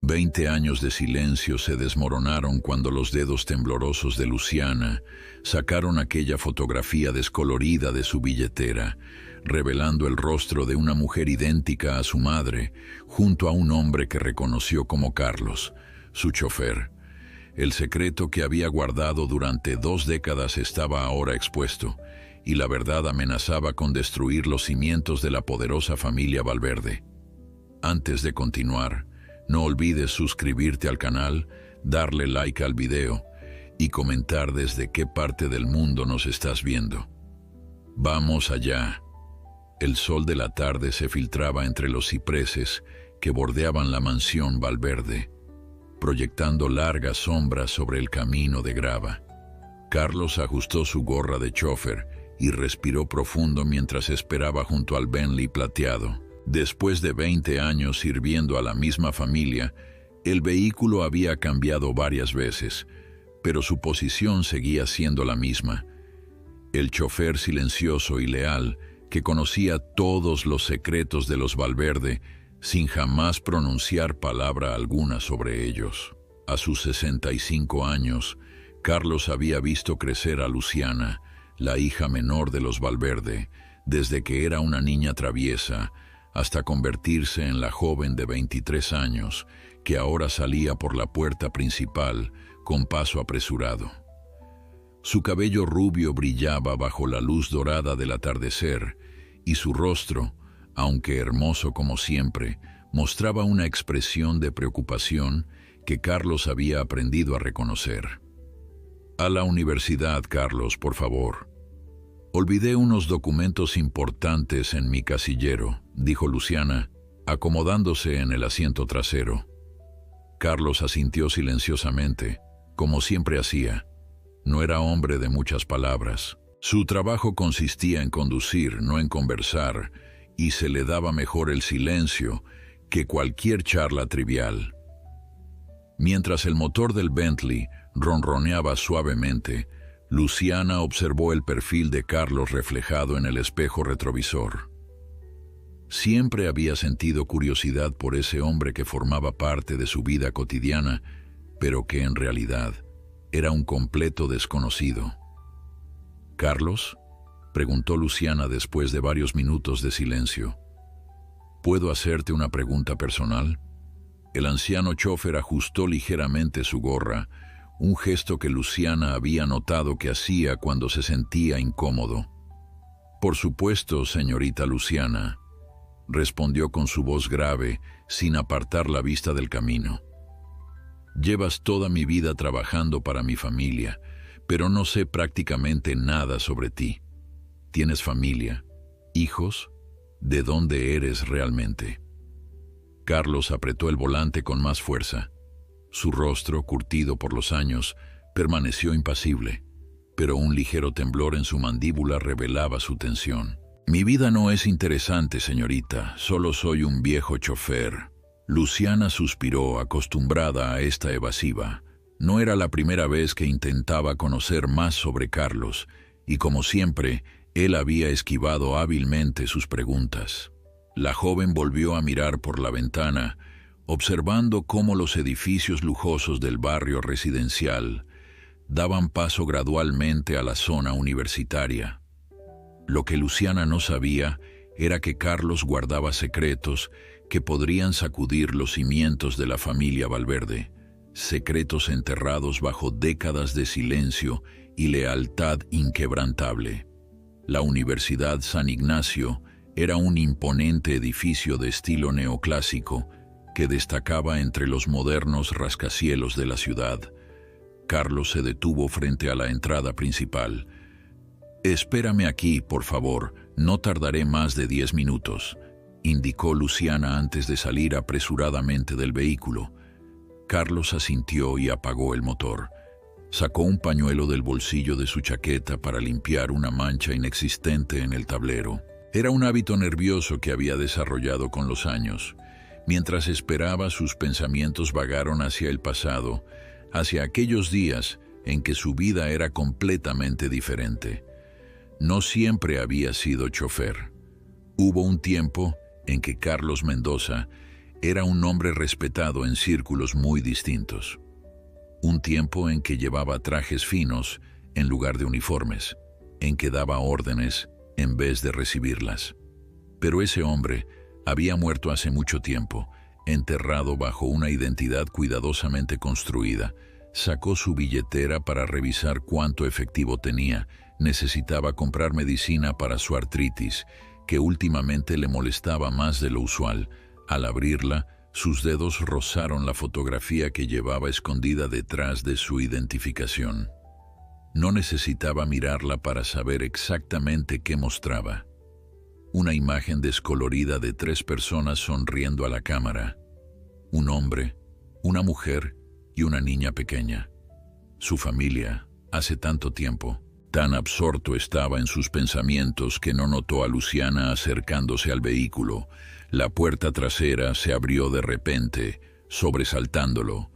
20 años de silencio se desmoronaron cuando los dedos temblorosos de Luciana sacaron aquella fotografía descolorida de su billetera, revelando el rostro de una mujer idéntica a su madre, junto a un hombre que reconoció como Carlos, su chofer. El secreto que había guardado durante 2 décadas estaba ahora expuesto, y la verdad amenazaba con destruir los cimientos de la poderosa familia Valverde. Antes de continuar, no olvides suscribirte al canal, darle like al video y comentar desde qué parte del mundo nos estás viendo. ¡Vamos allá! El sol de la tarde se filtraba entre los cipreses que bordeaban la mansión Valverde, proyectando largas sombras sobre el camino de grava. Carlos ajustó su gorra de chofer y respiró profundo mientras esperaba junto al Bentley plateado. Después de 20 años sirviendo a la misma familia, el vehículo había cambiado varias veces, pero su posición seguía siendo la misma. El chofer silencioso y leal, que conocía todos los secretos de los Valverde, sin jamás pronunciar palabra alguna sobre ellos. A sus 65 años, Carlos había visto crecer a Luciana, la hija menor de los Valverde, desde que era una niña traviesa, hasta convertirse en la joven de 23 años, que ahora salía por la puerta principal con paso apresurado. Su cabello rubio brillaba bajo la luz dorada del atardecer, y su rostro, aunque hermoso como siempre, mostraba una expresión de preocupación que Carlos había aprendido a reconocer. «A la universidad, Carlos, por favor». «Olvidé unos documentos importantes en mi casillero», dijo Luciana, acomodándose en el asiento trasero. Carlos asintió silenciosamente, como siempre hacía. No era hombre de muchas palabras. Su trabajo consistía en conducir, no en conversar, y se le daba mejor el silencio que cualquier charla trivial. Mientras el motor del Bentley ronroneaba suavemente, Luciana observó el perfil de Carlos reflejado en el espejo retrovisor. Siempre había sentido curiosidad por ese hombre que formaba parte de su vida cotidiana, pero que en realidad era un completo desconocido. «¿Carlos?», preguntó Luciana después de varios minutos de silencio. «¿Puedo hacerte una pregunta personal?». El anciano chofer ajustó ligeramente su gorra, un gesto que Luciana había notado que hacía cuando se sentía incómodo. «Por supuesto, señorita Luciana», respondió con su voz grave, sin apartar la vista del camino. «Llevas toda mi vida trabajando para mi familia, pero no sé prácticamente nada sobre ti. ¿Tienes familia? ¿Hijos? ¿De dónde eres realmente?». Carlos apretó el volante con más fuerza. Su rostro, curtido por los años, permaneció impasible, pero un ligero temblor en su mandíbula revelaba su tensión. «Mi vida no es interesante, señorita, solo soy un viejo chofer». Luciana suspiró, acostumbrada a esta evasiva. No era la primera vez que intentaba conocer más sobre Carlos, y como siempre, él había esquivado hábilmente sus preguntas. La joven volvió a mirar por la ventana, observando cómo los edificios lujosos del barrio residencial daban paso gradualmente a la zona universitaria. Lo que Luciana no sabía era que Carlos guardaba secretos que podrían sacudir los cimientos de la familia Valverde, secretos enterrados bajo décadas de silencio y lealtad inquebrantable. La Universidad San Ignacio era un imponente edificio de estilo neoclásico que destacaba entre los modernos rascacielos de la ciudad. Carlos se detuvo frente a la entrada principal. «Espérame aquí, por favor, no tardaré más de 10 minutos», indicó Luciana antes de salir apresuradamente del vehículo. Carlos asintió y apagó el motor. Sacó un pañuelo del bolsillo de su chaqueta para limpiar una mancha inexistente en el tablero. Era un hábito nervioso que había desarrollado con los años. Mientras esperaba, sus pensamientos vagaron hacia el pasado, hacia aquellos días en que su vida era completamente diferente. No siempre había sido chofer. Hubo un tiempo en que Carlos Mendoza Era un hombre respetado en círculos muy distintos. Un tiempo en que llevaba trajes finos en lugar de uniformes, en que daba órdenes en vez de recibirlas. Pero ese hombre había muerto hace mucho tiempo, enterrado bajo una identidad cuidadosamente construida. Sacó su billetera para revisar cuánto efectivo tenía. Necesitaba comprar medicina para su artritis, que últimamente le molestaba más de lo usual. Al abrirla, sus dedos rozaron la fotografía que llevaba escondida detrás de su identificación. No necesitaba mirarla para saber exactamente qué mostraba. Una imagen descolorida de 3 personas sonriendo a la cámara. Un hombre, una mujer y una niña pequeña. Su familia, hace tanto tiempo. Tan absorto estaba en sus pensamientos que no notó a Luciana acercándose al vehículo. La puerta trasera se abrió de repente, sobresaltándolo.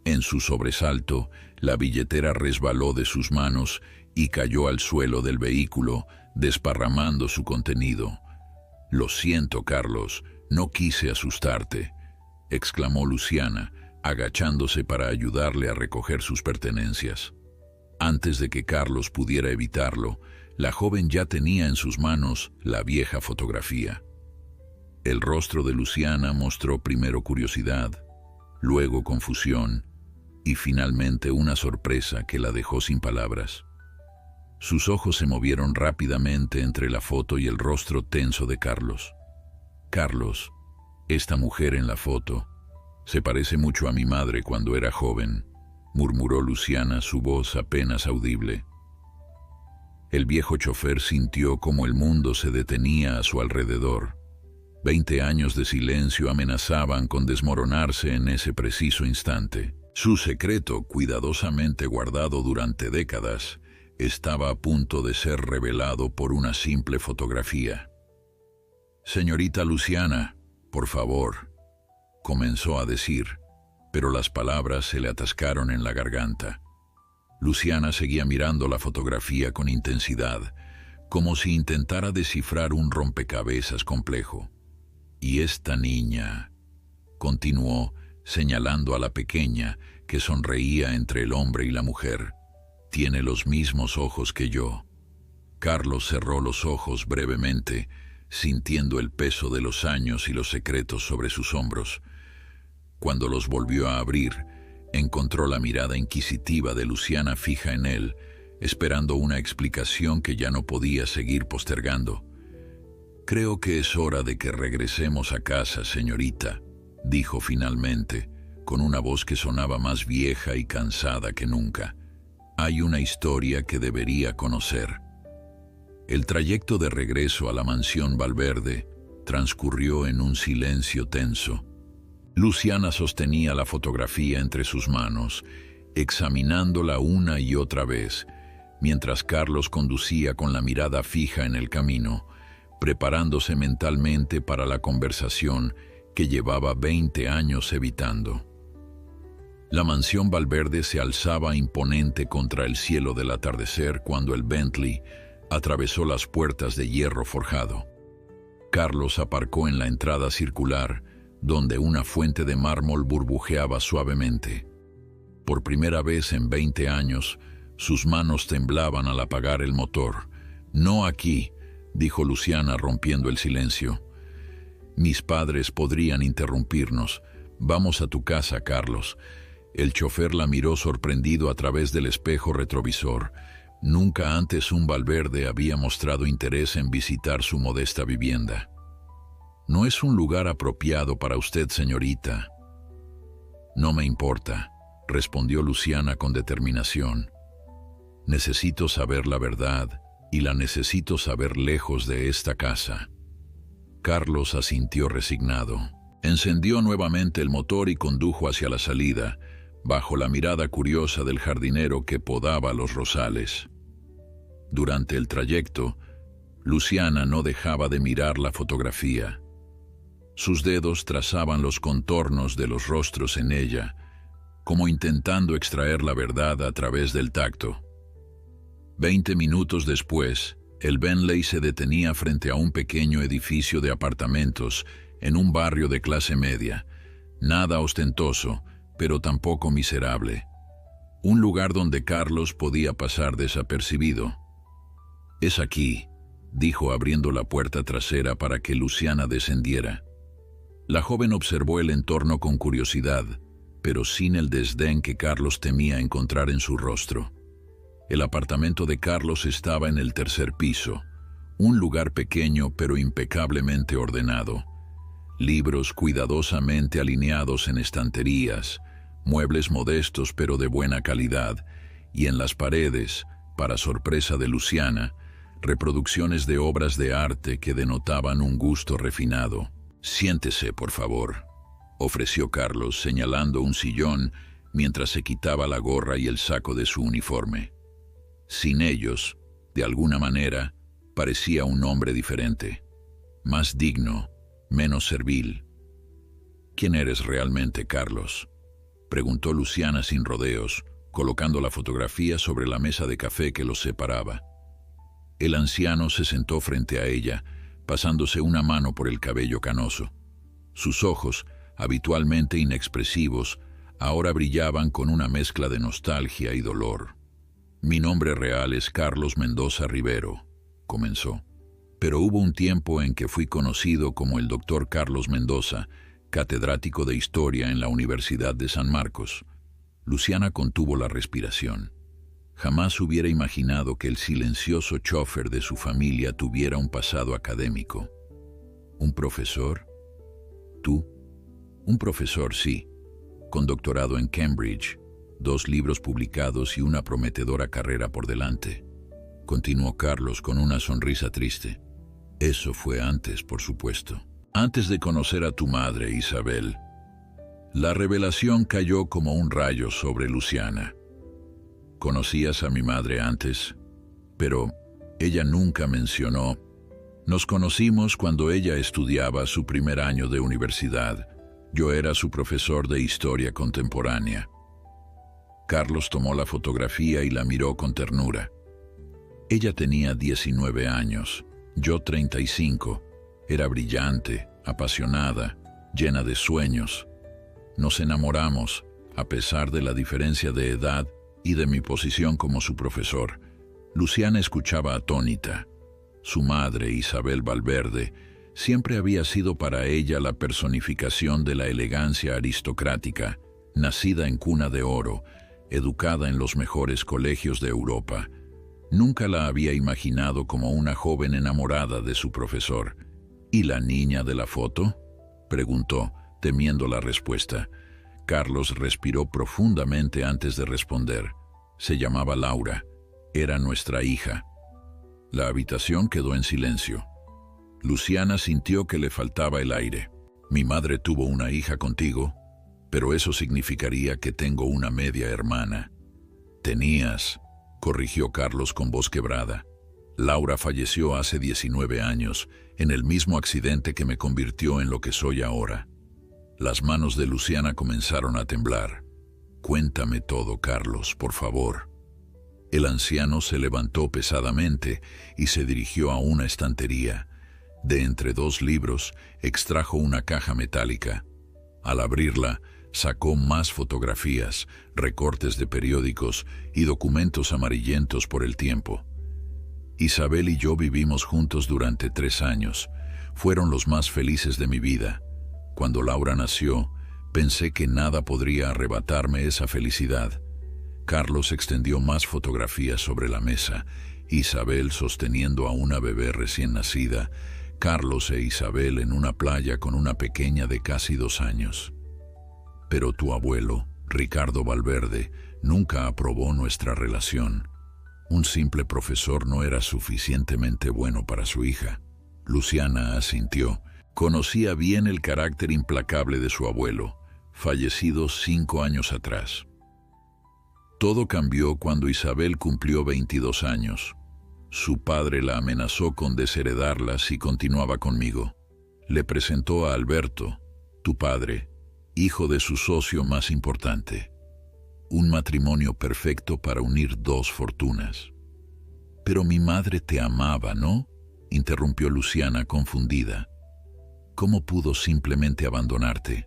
En su sobresalto, la billetera resbaló de sus manos y cayó al suelo del vehículo, desparramando su contenido. «Lo siento, Carlos, no quise asustarte», exclamó Luciana, agachándose para ayudarle a recoger sus pertenencias. Antes de que Carlos pudiera evitarlo, la joven ya tenía en sus manos la vieja fotografía. El rostro de Luciana mostró primero curiosidad, luego confusión y finalmente una sorpresa que la dejó sin palabras. Sus ojos se movieron rápidamente entre la foto y el rostro tenso de Carlos. «Carlos, esta mujer en la foto se parece mucho a mi madre cuando era joven», murmuró Luciana, su voz apenas audible. El viejo chofer sintió como el mundo se detenía a su alrededor. 20 años de silencio amenazaban con desmoronarse en ese preciso instante. Su secreto, cuidadosamente guardado durante décadas, estaba a punto de ser revelado por una simple fotografía. «Señorita Luciana, por favor», comenzó a decir, pero las palabras se le atascaron en la garganta. Luciana seguía mirando la fotografía con intensidad, como si intentara descifrar un rompecabezas complejo. «Y esta niña», continuó, señalando a la pequeña que sonreía entre el hombre y la mujer, «tiene los mismos ojos que yo». Carlos cerró los ojos brevemente, sintiendo el peso de los años y los secretos sobre sus hombros. Cuando los volvió a abrir, encontró la mirada inquisitiva de Luciana fija en él, esperando una explicación que ya no podía seguir postergando. «Creo que es hora de que regresemos a casa, señorita», dijo finalmente, con una voz que sonaba más vieja y cansada que nunca. «Hay una historia que debería conocer». El trayecto de regreso a la mansión Valverde transcurrió en un silencio tenso. Luciana sostenía la fotografía entre sus manos, examinándola una y otra vez, mientras Carlos conducía con la mirada fija en el camino, preparándose mentalmente para la conversación que llevaba 20 años evitando. La mansión Valverde se alzaba imponente contra el cielo del atardecer cuando el Bentley atravesó las puertas de hierro forjado. Carlos aparcó en la entrada circular, donde una fuente de mármol burbujeaba suavemente. Por primera vez en 20 años, sus manos temblaban al apagar el motor. «No aquí», dijo Luciana rompiendo el silencio. «Mis padres podrían interrumpirnos. Vamos a tu casa, Carlos». El chofer la miró sorprendido a través del espejo retrovisor. Nunca antes un Valverde había mostrado interés en visitar su modesta vivienda. «No es un lugar apropiado para usted, señorita». «No me importa», respondió Luciana con determinación. «Necesito saber la verdad y la necesito saber lejos de esta casa». Carlos asintió resignado. Encendió nuevamente el motor y condujo hacia la salida, bajo la mirada curiosa del jardinero que podaba los rosales. Durante el trayecto, Luciana no dejaba de mirar la fotografía. Sus dedos trazaban los contornos de los rostros en ella, como intentando extraer la verdad a través del tacto. 20 minutos después, el Bentley se detenía frente a un pequeño edificio de apartamentos en un barrio de clase media. Nada ostentoso, pero tampoco miserable. Un lugar donde Carlos podía pasar desapercibido. «Es aquí», dijo abriendo la puerta trasera para que Luciana descendiera. La joven observó el entorno con curiosidad, pero sin el desdén que Carlos temía encontrar en su rostro. El apartamento de Carlos estaba en el tercer piso, un lugar pequeño pero impecablemente ordenado. Libros cuidadosamente alineados en estanterías, muebles modestos pero de buena calidad, y en las paredes, para sorpresa de Luciana, reproducciones de obras de arte que denotaban un gusto refinado. «Siéntese, por favor», ofreció Carlos, señalando un sillón mientras se quitaba la gorra y el saco de su uniforme. Sin ellos, de alguna manera, parecía un hombre diferente, más digno, menos servil. «¿Quién eres realmente, Carlos?», preguntó Luciana sin rodeos, colocando la fotografía sobre la mesa de café que los separaba. El anciano se sentó frente a ella, pasándose una mano por el cabello canoso. Sus ojos, habitualmente inexpresivos, ahora brillaban con una mezcla de nostalgia y dolor. «Mi nombre real es Carlos Mendoza Rivero», comenzó. «Pero hubo un tiempo en que fui conocido como el Dr. Carlos Mendoza, catedrático de Historia en la Universidad de San Marcos». Luciana contuvo la respiración. Jamás hubiera imaginado que el silencioso chofer de su familia tuviera un pasado académico. ¿Un profesor? ¿Tú? Un profesor, sí, con doctorado en Cambridge, 2 libros publicados y una prometedora carrera por delante. Continuó Carlos con una sonrisa triste. Eso fue antes, por supuesto. Antes de conocer a tu madre, Isabel. La revelación cayó como un rayo sobre Luciana. «¿Conocías a mi madre antes?», pero ella nunca mencionó. «Nos conocimos cuando ella estudiaba su primer año de universidad. Yo era su profesor de historia contemporánea». Carlos tomó la fotografía y la miró con ternura. Ella tenía 19 años, yo 35. Era brillante, apasionada, llena de sueños. Nos enamoramos, a pesar de la diferencia de edad y de mi posición como su profesor. Luciana escuchaba atónita. Su madre, Isabel Valverde, siempre había sido para ella la personificación de la elegancia aristocrática, nacida en cuna de oro, educada en los mejores colegios de Europa. Nunca la había imaginado como una joven enamorada de su profesor. «¿Y la niña de la foto?», preguntó, temiendo la respuesta. Carlos respiró profundamente antes de responder. Se llamaba Laura. Era nuestra hija. La habitación quedó en silencio. Luciana sintió que le faltaba el aire. «Mi madre tuvo una hija contigo, pero eso significaría que tengo una media hermana». «Tenías», corrigió Carlos con voz quebrada. «Laura falleció hace 19 años, en el mismo accidente que me convirtió en lo que soy ahora». Las manos de Luciana comenzaron a temblar. «Cuéntame todo, Carlos, por favor». El anciano se levantó pesadamente y se dirigió a una estantería. De entre 2 libros, extrajo una caja metálica. Al abrirla, sacó más fotografías, recortes de periódicos y documentos amarillentos por el tiempo. «Isabel y yo vivimos juntos durante 3 años. Fueron los más felices de mi vida. Cuando Laura nació, pensé que nada podría arrebatarme esa felicidad». Carlos extendió más fotografías sobre la mesa. Isabel sosteniendo a una bebé recién nacida. Carlos e Isabel en una playa con una pequeña de casi 2 años. «Pero tu abuelo, Ricardo Valverde, nunca aprobó nuestra relación. Un simple profesor no era suficientemente bueno para su hija». Luciana asintió. Conocía bien el carácter implacable de su abuelo, fallecido 5 años atrás. Todo cambió cuando Isabel cumplió 22 años. Su padre la amenazó con desheredarla si continuaba conmigo. Le presentó a Alberto, tu padre, hijo de su socio más importante. Un matrimonio perfecto para unir 2 fortunas. «Pero mi madre te amaba, ¿no?», interrumpió Luciana confundida. «¿Cómo pudo simplemente abandonarte?».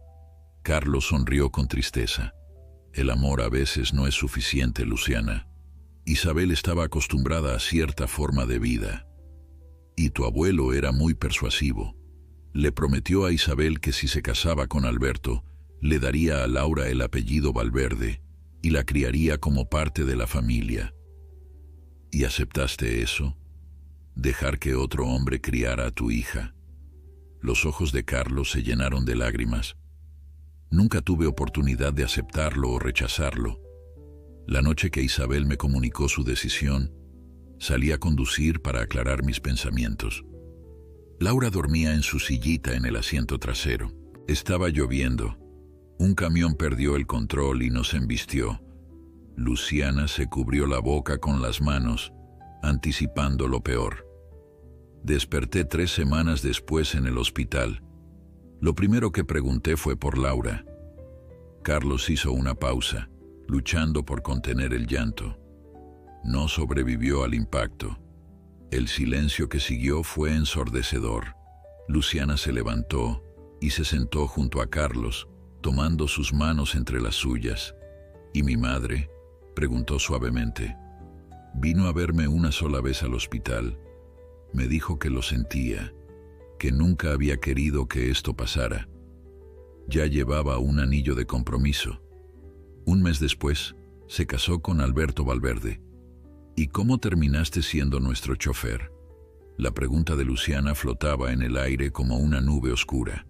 Carlos sonrió con tristeza. El amor a veces no es suficiente, Luciana. Isabel estaba acostumbrada a cierta forma de vida. Y tu abuelo era muy persuasivo. Le prometió a Isabel que si se casaba con Alberto, le daría a Laura el apellido Valverde y la criaría como parte de la familia. ¿Y aceptaste eso? ¿Dejar que otro hombre criara a tu hija? Los ojos de Carlos se llenaron de lágrimas. Nunca tuve oportunidad de aceptarlo o rechazarlo. La noche que Isabel me comunicó su decisión, salí a conducir para aclarar mis pensamientos. Laura dormía en su sillita en el asiento trasero. Estaba lloviendo. Un camión perdió el control y nos embistió. Luciana se cubrió la boca con las manos, anticipando lo peor. Desperté 3 semanas después en el hospital. Lo primero que pregunté fue por Laura. Carlos hizo una pausa, luchando por contener el llanto. No sobrevivió al impacto. El silencio que siguió fue ensordecedor. Luciana se levantó y se sentó junto a Carlos, tomando sus manos entre las suyas. ¿Y mi madre?, preguntó suavemente. Vino a verme una sola vez al hospital. Me dijo que lo sentía, que nunca había querido que esto pasara. Ya llevaba un anillo de compromiso. Un mes después, se casó con Alberto Valverde. ¿Y cómo terminaste siendo nuestro chofer? La pregunta de Luciana flotaba en el aire como una nube oscura.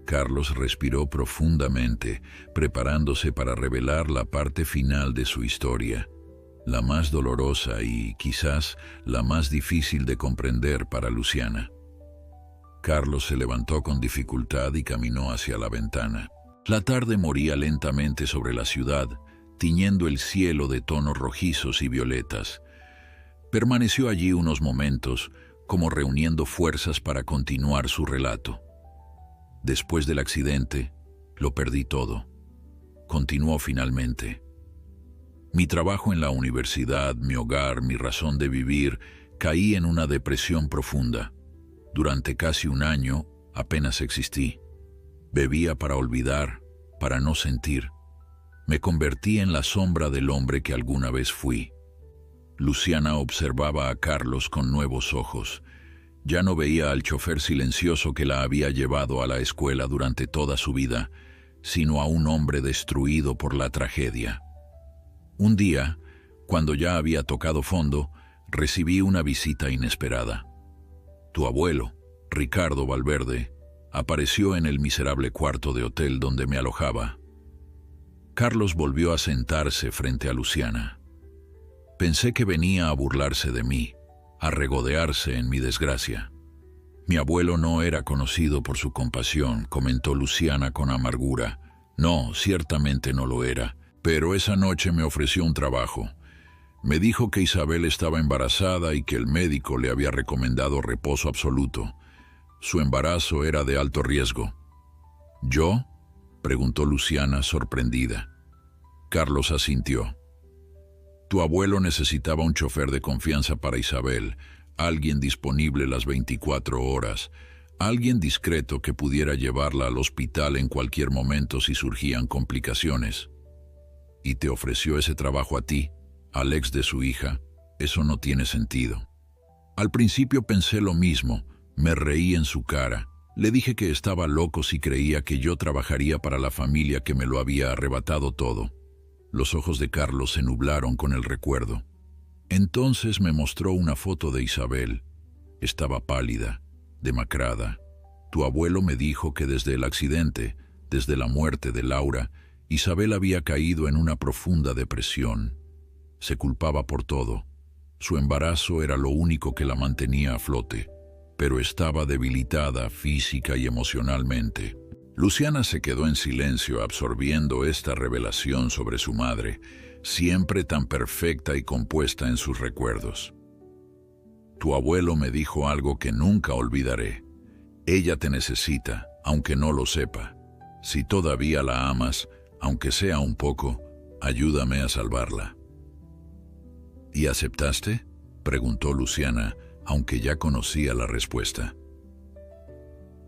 Carlos respiró profundamente, preparándose para revelar la parte final de su historia, la más dolorosa y, quizás, la más difícil de comprender para Luciana. Carlos se levantó con dificultad y caminó hacia la ventana. La tarde moría lentamente sobre la ciudad, tiñendo el cielo de tonos rojizos y violetas. Permaneció allí unos momentos, como reuniendo fuerzas para continuar su relato. Después del accidente, lo perdí todo. Continuó finalmente. Mi trabajo en la universidad, mi hogar, mi razón de vivir, caí en una depresión profunda. Durante casi un año, apenas existí. Bebía para olvidar, para no sentir. Me convertí en la sombra del hombre que alguna vez fui. Luciana observaba a Carlos con nuevos ojos. Ya no veía al chofer silencioso que la había llevado a la escuela durante toda su vida, sino a un hombre destruido por la tragedia. Un día, cuando ya había tocado fondo, recibí una visita inesperada. Tu abuelo, Ricardo Valverde, apareció en el miserable cuarto de hotel donde me alojaba. Carlos volvió a sentarse frente a Luciana. Pensé que venía a burlarse de mí, a regodearse en mi desgracia. Mi abuelo no era conocido por su compasión, comentó Luciana con amargura. No, ciertamente no lo era, pero esa noche me ofreció un trabajo. Me dijo que Isabel estaba embarazada y que el médico le había recomendado reposo absoluto. Su embarazo era de alto riesgo. ¿Yo?, preguntó Luciana, sorprendida. Carlos asintió. Tu abuelo necesitaba un chofer de confianza para Isabel, alguien disponible las 24 horas, alguien discreto que pudiera llevarla al hospital en cualquier momento si surgían complicaciones. ¿Y te ofreció ese trabajo a ti, al ex de su hija? Eso no tiene sentido. Al principio pensé lo mismo, me reí en su cara. Le dije que estaba loco si creía que yo trabajaría para la familia que me lo había arrebatado todo. Los ojos de Carlos se nublaron con el recuerdo. Entonces me mostró una foto de Isabel. Estaba pálida, demacrada. Tu abuelo me dijo que desde el accidente, desde la muerte de Laura, Isabel había caído en una profunda depresión. Se culpaba por todo. Su embarazo era lo único que la mantenía a flote, pero estaba debilitada física y emocionalmente. Luciana se quedó en silencio absorbiendo esta revelación sobre su madre, siempre tan perfecta y compuesta en sus recuerdos. Tu abuelo me dijo algo que nunca olvidaré. Ella te necesita, aunque no lo sepa. Si todavía la amas, aunque sea un poco, ayúdame a salvarla. ¿Y aceptaste?, preguntó Luciana, aunque ya conocía la respuesta.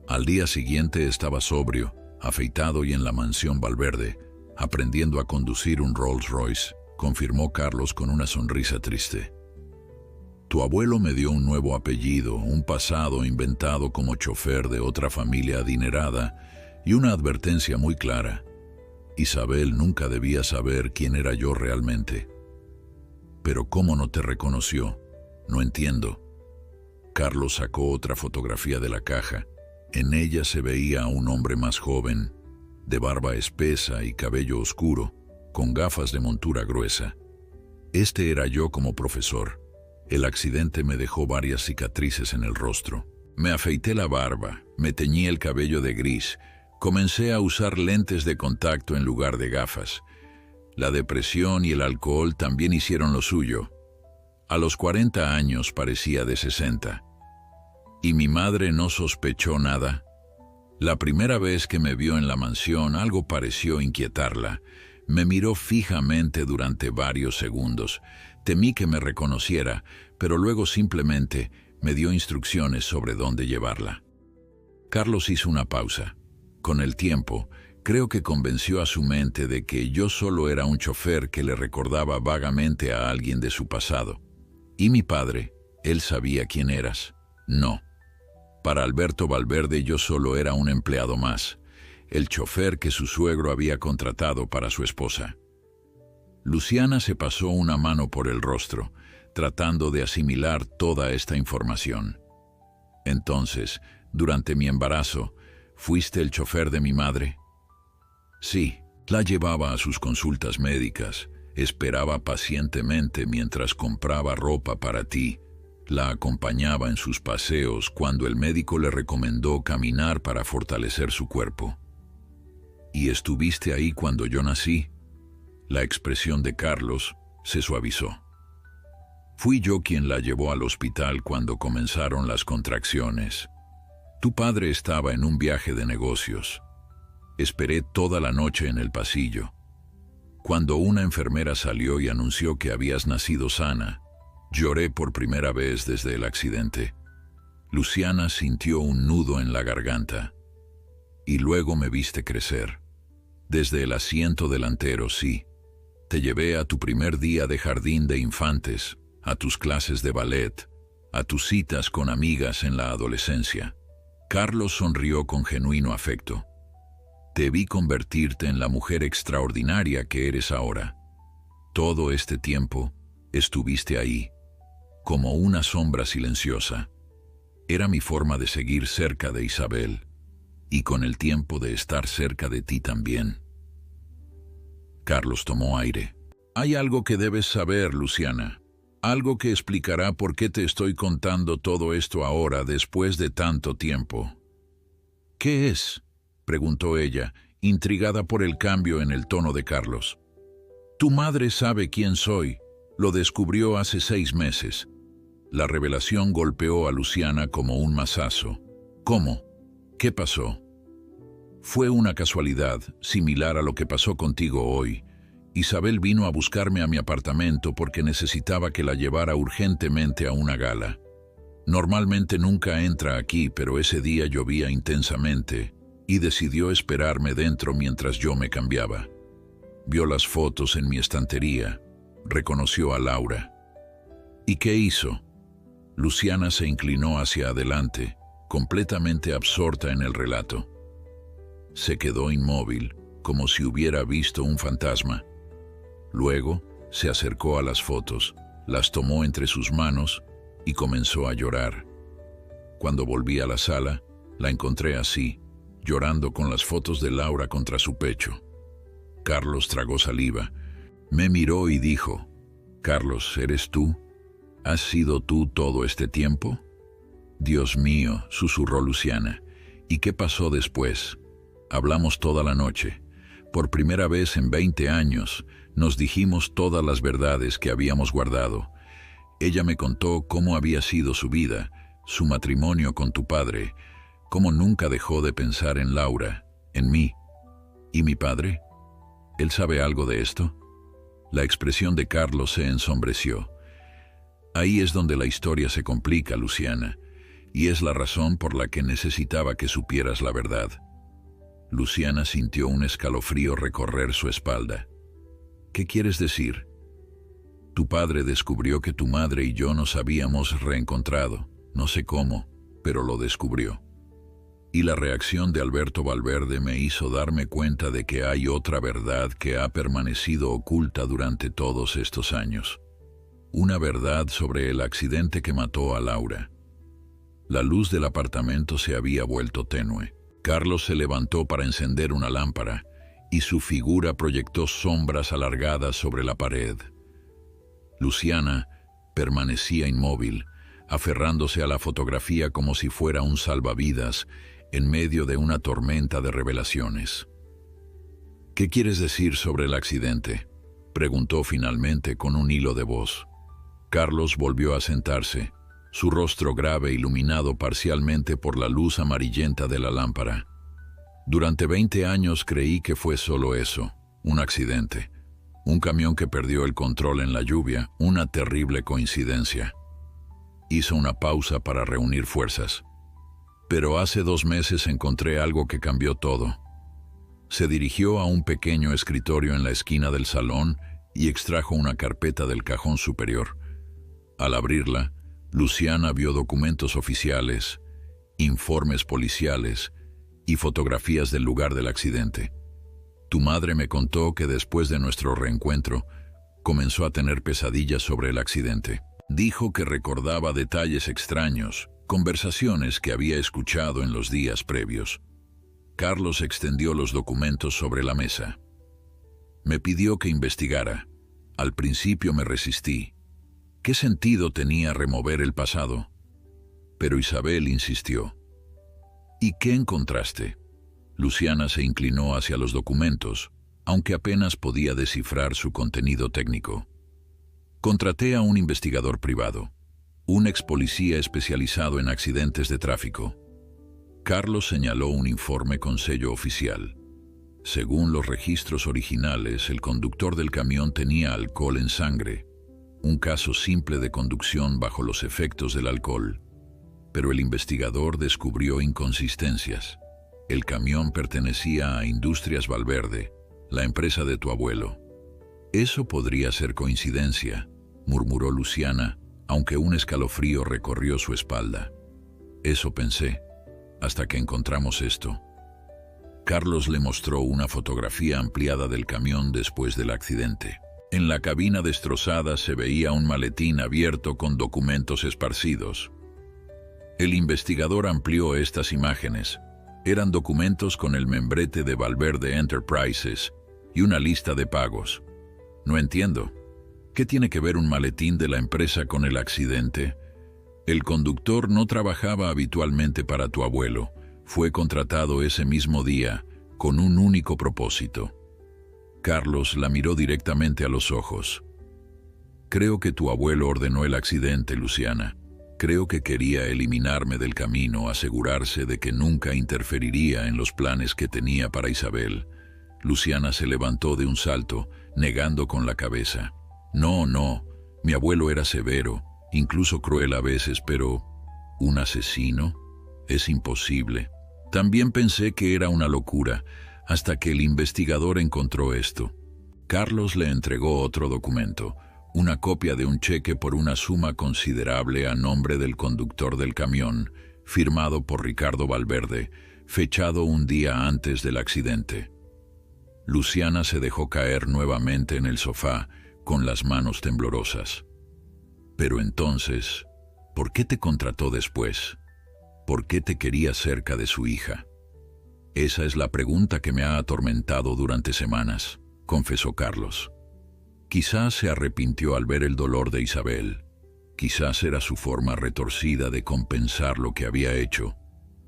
Al día siguiente estaba sobrio, afeitado y en la mansión Valverde, aprendiendo a conducir un Rolls Royce, confirmó Carlos con una sonrisa triste. Tu abuelo me dio un nuevo apellido, un pasado inventado como chofer de otra familia adinerada y una advertencia muy clara. Isabel nunca debía saber quién era yo realmente. Pero ¿cómo no te reconoció? No entiendo. Carlos sacó otra fotografía de la caja. En ella se veía a un hombre más joven, de barba espesa y cabello oscuro, con gafas de montura gruesa. Este era yo como profesor. El accidente me dejó varias cicatrices en el rostro. Me afeité la barba, me teñí el cabello de gris, comencé a usar lentes de contacto en lugar de gafas. La depresión y el alcohol también hicieron lo suyo. A los 40 años parecía de 60. ¿Y mi madre no sospechó nada? La primera vez que me vio en la mansión, algo pareció inquietarla. Me miró fijamente durante varios segundos. Temí que me reconociera, pero luego simplemente me dio instrucciones sobre dónde llevarla. Carlos hizo una pausa. Con el tiempo, creo que convenció a su mente de que yo solo era un chofer que le recordaba vagamente a alguien de su pasado. ¿Y mi padre? ¿Él sabía quién eras? No. Para Alberto Valverde yo solo era un empleado más, el chofer que su suegro había contratado para su esposa. Luciana se pasó una mano por el rostro, tratando de asimilar toda esta información. Entonces, durante mi embarazo, ¿fuiste el chofer de mi madre? Sí, la llevaba a sus consultas médicas, esperaba pacientemente mientras compraba ropa para ti, la acompañaba en sus paseos cuando el médico le recomendó caminar para fortalecer su cuerpo. ¿Y estuviste ahí cuando yo nací? La expresión de Carlos se suavizó. Fui yo quien la llevó al hospital cuando comenzaron las contracciones. Tu padre estaba en un viaje de negocios. Esperé toda la noche en el pasillo. Cuando una enfermera salió y anunció que habías nacido sana, lloré por primera vez desde el accidente. Luciana sintió un nudo en la garganta. Y luego me viste crecer. Desde el asiento delantero, sí. Te llevé a tu primer día de jardín de infantes, a tus clases de ballet, a tus citas con amigas en la adolescencia. Carlos sonrió con genuino afecto. Te vi convertirte en la mujer extraordinaria que eres ahora. Todo este tiempo estuviste ahí, como una sombra silenciosa. Era mi forma de seguir cerca de Isabel, y con el tiempo de estar cerca de ti también. Carlos tomó aire. Hay algo que debes saber, Luciana. Algo que explicará por qué te estoy contando todo esto ahora, después de tanto tiempo. ¿Qué es?, preguntó ella, intrigada por el cambio en el tono de Carlos. Tu madre sabe quién soy. Lo descubrió hace 6 meses. La revelación golpeó a Luciana como un mazazo. ¿Cómo? ¿Qué pasó? Fue una casualidad, similar a lo que pasó contigo hoy. Isabel vino a buscarme a mi apartamento porque necesitaba que la llevara urgentemente a una gala. Normalmente nunca entra aquí, pero ese día llovía intensamente y decidió esperarme dentro mientras yo me cambiaba. Vio las fotos en mi estantería, reconoció a Laura. ¿Y qué hizo? Luciana se inclinó hacia adelante, completamente absorta en el relato. Se quedó inmóvil, como si hubiera visto un fantasma. Luego, se acercó a las fotos, las tomó entre sus manos y comenzó a llorar. Cuando volví a la sala, la encontré así, llorando con las fotos de Laura contra su pecho. Carlos tragó saliva. Me miró y dijo, «Carlos, ¿eres tú? ¿Has sido tú todo este tiempo?» «Dios mío», susurró Luciana. «¿Y qué pasó después?» Hablamos toda la noche. Por primera vez en 20 años, nos dijimos todas las verdades que habíamos guardado. Ella me contó cómo había sido su vida, su matrimonio con tu padre, cómo nunca dejó de pensar en Laura, en mí. ¿Y mi padre? ¿Él sabe algo de esto? La expresión de Carlos se ensombreció. Ahí es donde la historia se complica, Luciana, y es la razón por la que necesitaba que supieras la verdad. Luciana sintió un escalofrío recorrer su espalda. ¿Qué quieres decir? Tu padre descubrió que tu madre y yo nos habíamos reencontrado. No sé cómo, pero lo descubrió. Y la reacción de Alberto Valverde me hizo darme cuenta de que hay otra verdad que ha permanecido oculta durante todos estos años. Una verdad sobre el accidente que mató a Laura. La luz del apartamento se había vuelto tenue. Carlos se levantó para encender una lámpara y su figura proyectó sombras alargadas sobre la pared. Luciana permanecía inmóvil, aferrándose a la fotografía como si fuera un salvavidas en medio de una tormenta de revelaciones. ¿Qué quieres decir sobre el accidente?, preguntó finalmente con un hilo de voz. Carlos volvió a sentarse, su rostro grave iluminado parcialmente por la luz amarillenta de la lámpara. Durante 20 años creí que fue solo eso, un accidente. Un camión que perdió el control en la lluvia, una terrible coincidencia. Hizo una pausa para reunir fuerzas. Pero hace 2 meses encontré algo que cambió todo. Se dirigió a un pequeño escritorio en la esquina del salón y extrajo una carpeta del cajón superior. Al abrirla, Luciana vio documentos oficiales, informes policiales y fotografías del lugar del accidente. Tu madre me contó que después de nuestro reencuentro, comenzó a tener pesadillas sobre el accidente. Dijo que recordaba detalles extraños, conversaciones que había escuchado en los días previos. Carlos extendió los documentos sobre la mesa. Me pidió que investigara. Al principio me resistí. ¿Qué sentido tenía remover el pasado? Pero Isabel insistió. ¿Y qué encontraste? Luciana se inclinó hacia los documentos, aunque apenas podía descifrar su contenido técnico. Contraté a un investigador privado, un ex policía especializado en accidentes de tráfico. Carlos señaló un informe con sello oficial. Según los registros originales, el conductor del camión tenía alcohol en sangre, un caso simple de conducción bajo los efectos del alcohol. Pero el investigador descubrió inconsistencias. El camión pertenecía a Industrias Valverde, la empresa de tu abuelo. Eso podría ser coincidencia, murmuró Luciana, aunque un escalofrío recorrió su espalda. Eso pensé, hasta que encontramos esto. Carlos le mostró una fotografía ampliada del camión después del accidente. En la cabina destrozada se veía un maletín abierto con documentos esparcidos. El investigador amplió estas imágenes. Eran documentos con el membrete de Valverde Enterprises y una lista de pagos. No entiendo. ¿Qué tiene que ver un maletín de la empresa con el accidente? El conductor no trabajaba habitualmente para tu abuelo. Fue contratado ese mismo día, con un único propósito. Carlos la miró directamente a los ojos. Creo que tu abuelo ordenó el accidente, Luciana. Creo que quería eliminarme del camino, asegurarse de que nunca interferiría en los planes que tenía para Isabel. Luciana se levantó de un salto, negando con la cabeza. No, mi abuelo era severo, incluso cruel a veces, pero ¿un asesino? Es imposible. También pensé que era una locura, hasta que el investigador encontró esto. Carlos le entregó otro documento, una copia de un cheque por una suma considerable a nombre del conductor del camión, firmado por Ricardo Valverde, fechado un día antes del accidente. Luciana se dejó caer nuevamente en el sofá, con las manos temblorosas. Pero entonces, ¿por qué te contrató después? ¿Por qué te quería cerca de su hija? Esa es la pregunta que me ha atormentado durante semanas, confesó Carlos. Quizás se arrepintió al ver el dolor de Isabel. Quizás era su forma retorcida de compensar lo que había hecho.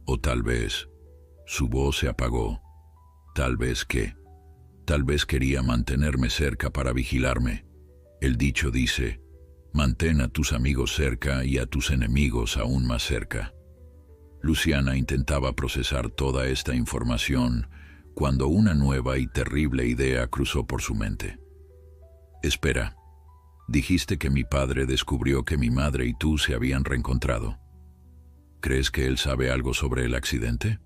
O tal vez, su voz se apagó. Tal vez quería mantenerme cerca para vigilarme. El dicho dice, mantén a tus amigos cerca y a tus enemigos aún más cerca. Luciana intentaba procesar toda esta información cuando una nueva y terrible idea cruzó por su mente. Espera, dijiste que mi padre descubrió que mi madre y tú se habían reencontrado. ¿Crees que él sabe algo sobre el accidente?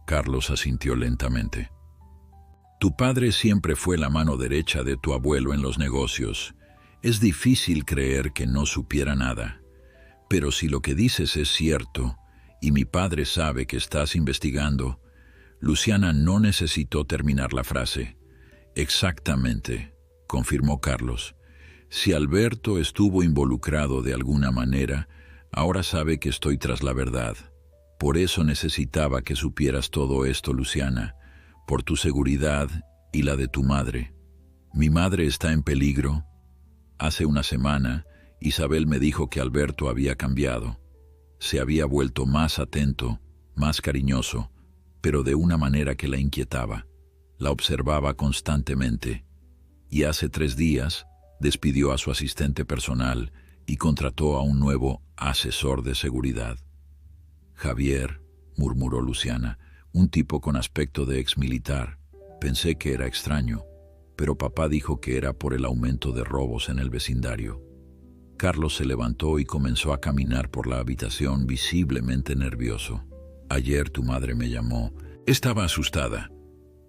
Carlos asintió lentamente. Tu padre siempre fue la mano derecha de tu abuelo en los negocios. Es difícil creer que no supiera nada. Pero si lo que dices es cierto, y mi padre sabe que estás investigando, Luciana no necesitó terminar la frase. Exactamente, confirmó Carlos. Si Alberto estuvo involucrado de alguna manera, ahora sabe que estoy tras la verdad. Por eso necesitaba que supieras todo esto, Luciana, por tu seguridad y la de tu madre. Mi madre está en peligro. Hace una semana, Isabel me dijo que Alberto había cambiado. Se había vuelto más atento, más cariñoso, pero de una manera que la inquietaba. La observaba constantemente. Y hace 3 días despidió a su asistente personal y contrató a un nuevo asesor de seguridad. Javier, murmuró Luciana, un tipo con aspecto de exmilitar. Pensé que era extraño, pero papá dijo que era por el aumento de robos en el vecindario. Carlos se levantó y comenzó a caminar por la habitación visiblemente nervioso. Ayer tu madre me llamó. Estaba asustada.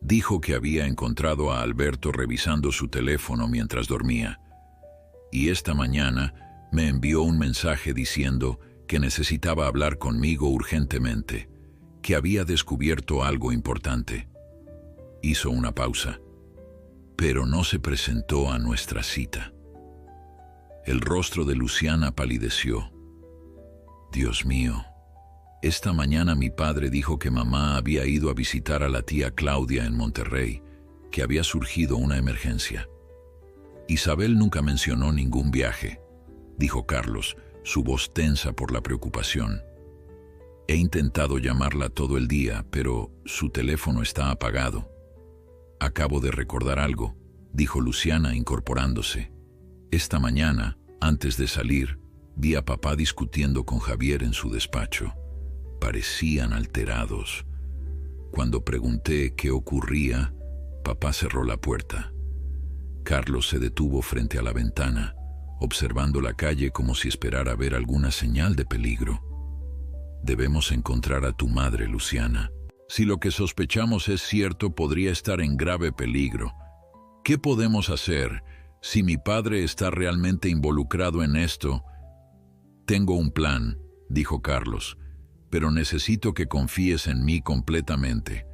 Dijo que había encontrado a Alberto revisando su teléfono mientras dormía. Y esta mañana me envió un mensaje diciendo que necesitaba hablar conmigo urgentemente, que había descubierto algo importante. Hizo una pausa, pero no se presentó a nuestra cita. El rostro de Luciana palideció. Dios mío, esta mañana mi padre dijo que mamá había ido a visitar a la tía Claudia en Monterrey, que había surgido una emergencia. Isabel nunca mencionó ningún viaje, dijo Carlos, su voz tensa por la preocupación. He intentado llamarla todo el día, pero su teléfono está apagado. Acabo de recordar algo, dijo Luciana incorporándose. Esta mañana, antes de salir, vi a papá discutiendo con Javier en su despacho. Parecían alterados. Cuando pregunté qué ocurría, papá cerró la puerta. Carlos se detuvo frente a la ventana, observando la calle como si esperara ver alguna señal de peligro. Debemos encontrar a tu madre, Luciana. Si lo que sospechamos es cierto, podría estar en grave peligro. ¿Qué podemos hacer si mi padre está realmente involucrado en esto? Tengo un plan, dijo Carlos, pero necesito que confíes en mí completamente.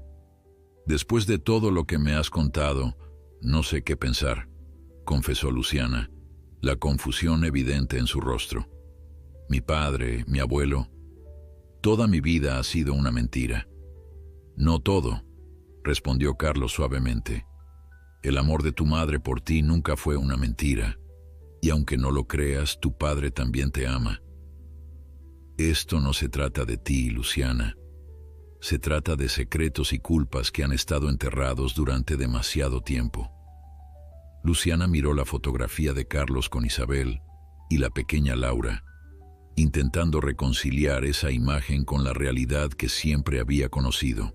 Después de todo lo que me has contado, no sé qué pensar, confesó Luciana, la confusión evidente en su rostro. Mi padre, mi abuelo, toda mi vida ha sido una mentira. No todo, respondió Carlos suavemente. El amor de tu madre por ti nunca fue una mentira, y aunque no lo creas, tu padre también te ama. Esto no se trata de ti, Luciana. Se trata de secretos y culpas que han estado enterrados durante demasiado tiempo. Luciana miró la fotografía de Carlos con Isabel y la pequeña Laura, intentando reconciliar esa imagen con la realidad que siempre había conocido.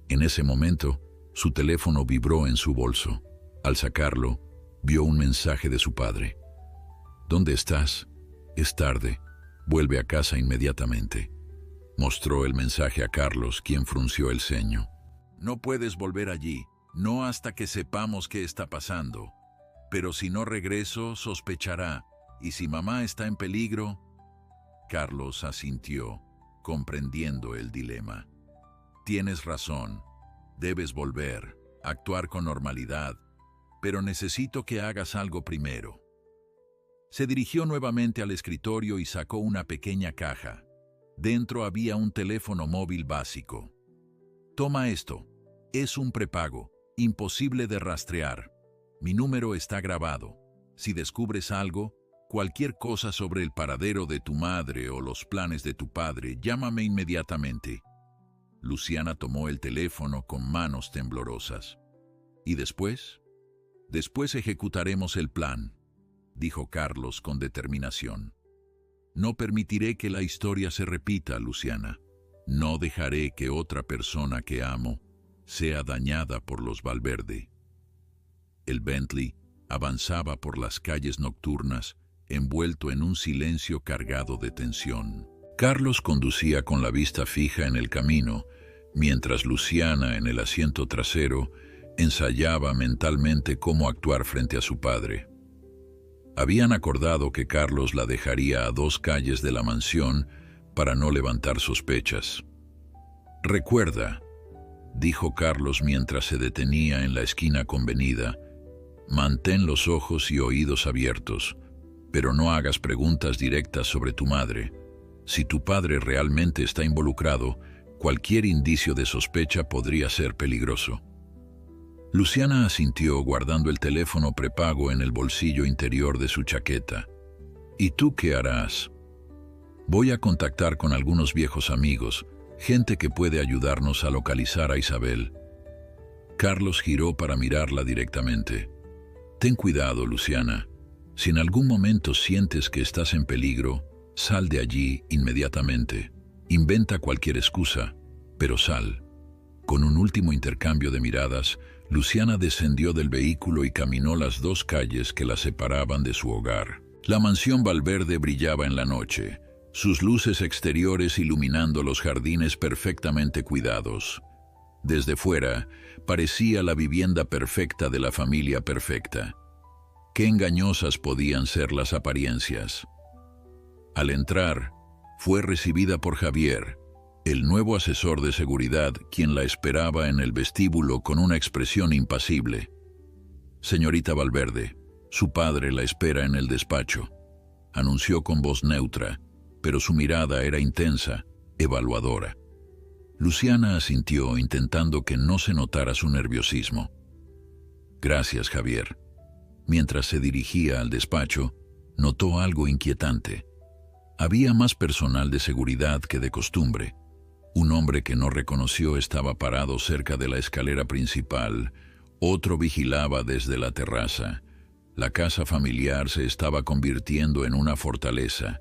En ese momento, su teléfono vibró en su bolso. Al sacarlo, vio un mensaje de su padre. ¿Dónde estás? Es tarde. Vuelve a casa inmediatamente. Mostró el mensaje a Carlos, quien frunció el ceño. No puedes volver allí, no hasta que sepamos qué está pasando. Pero si no regreso, sospechará. Y si mamá está en peligro... Carlos asintió, comprendiendo el dilema. Tienes razón. Debes volver, actuar con normalidad. Pero necesito que hagas algo primero. Se dirigió nuevamente al escritorio y sacó una pequeña caja. Dentro había un teléfono móvil básico. Toma esto. Es un prepago, imposible de rastrear. Mi número está grabado. Si descubres algo, cualquier cosa sobre el paradero de tu madre o los planes de tu padre, llámame inmediatamente. Luciana tomó el teléfono con manos temblorosas. ¿Y después? Después ejecutaremos el plan, dijo Carlos con determinación. No permitiré que la historia se repita, Luciana. No dejaré que otra persona que amo sea dañada por los Valverde. El Bentley avanzaba por las calles nocturnas, envuelto en un silencio cargado de tensión. Carlos conducía con la vista fija en el camino, mientras Luciana, en el asiento trasero, ensayaba mentalmente cómo actuar frente a su padre. Habían acordado que Carlos la dejaría a 2 calles de la mansión para no levantar sospechas. «Recuerda», dijo Carlos mientras se detenía en la esquina convenida, «mantén los ojos y oídos abiertos, pero no hagas preguntas directas sobre tu madre. Si tu padre realmente está involucrado, cualquier indicio de sospecha podría ser peligroso». Luciana asintió, guardando el teléfono prepago en el bolsillo interior de su chaqueta. «¿Y tú qué harás?» «Voy a contactar con algunos viejos amigos, gente que puede ayudarnos a localizar a Isabel». Carlos giró para mirarla directamente. «Ten cuidado, Luciana. Si en algún momento sientes que estás en peligro, sal de allí inmediatamente. Inventa cualquier excusa, pero sal». Con un último intercambio de miradas, Luciana descendió del vehículo y caminó las 2 calles que la separaban de su hogar. La mansión Valverde brillaba en la noche, sus luces exteriores iluminando los jardines perfectamente cuidados. Desde fuera, parecía la vivienda perfecta de la familia perfecta. Qué engañosas podían ser las apariencias. Al entrar, fue recibida por Javier, el nuevo asesor de seguridad, quien la esperaba en el vestíbulo con una expresión impasible. «Señorita Valverde, su padre la espera en el despacho», anunció con voz neutra, pero su mirada era intensa, evaluadora. Luciana asintió, intentando que no se notara su nerviosismo. «Gracias, Javier». Mientras se dirigía al despacho, notó algo inquietante. Había más personal de seguridad que de costumbre. Un hombre que no reconoció estaba parado cerca de la escalera principal, otro vigilaba desde la terraza. La casa familiar se estaba convirtiendo en una fortaleza.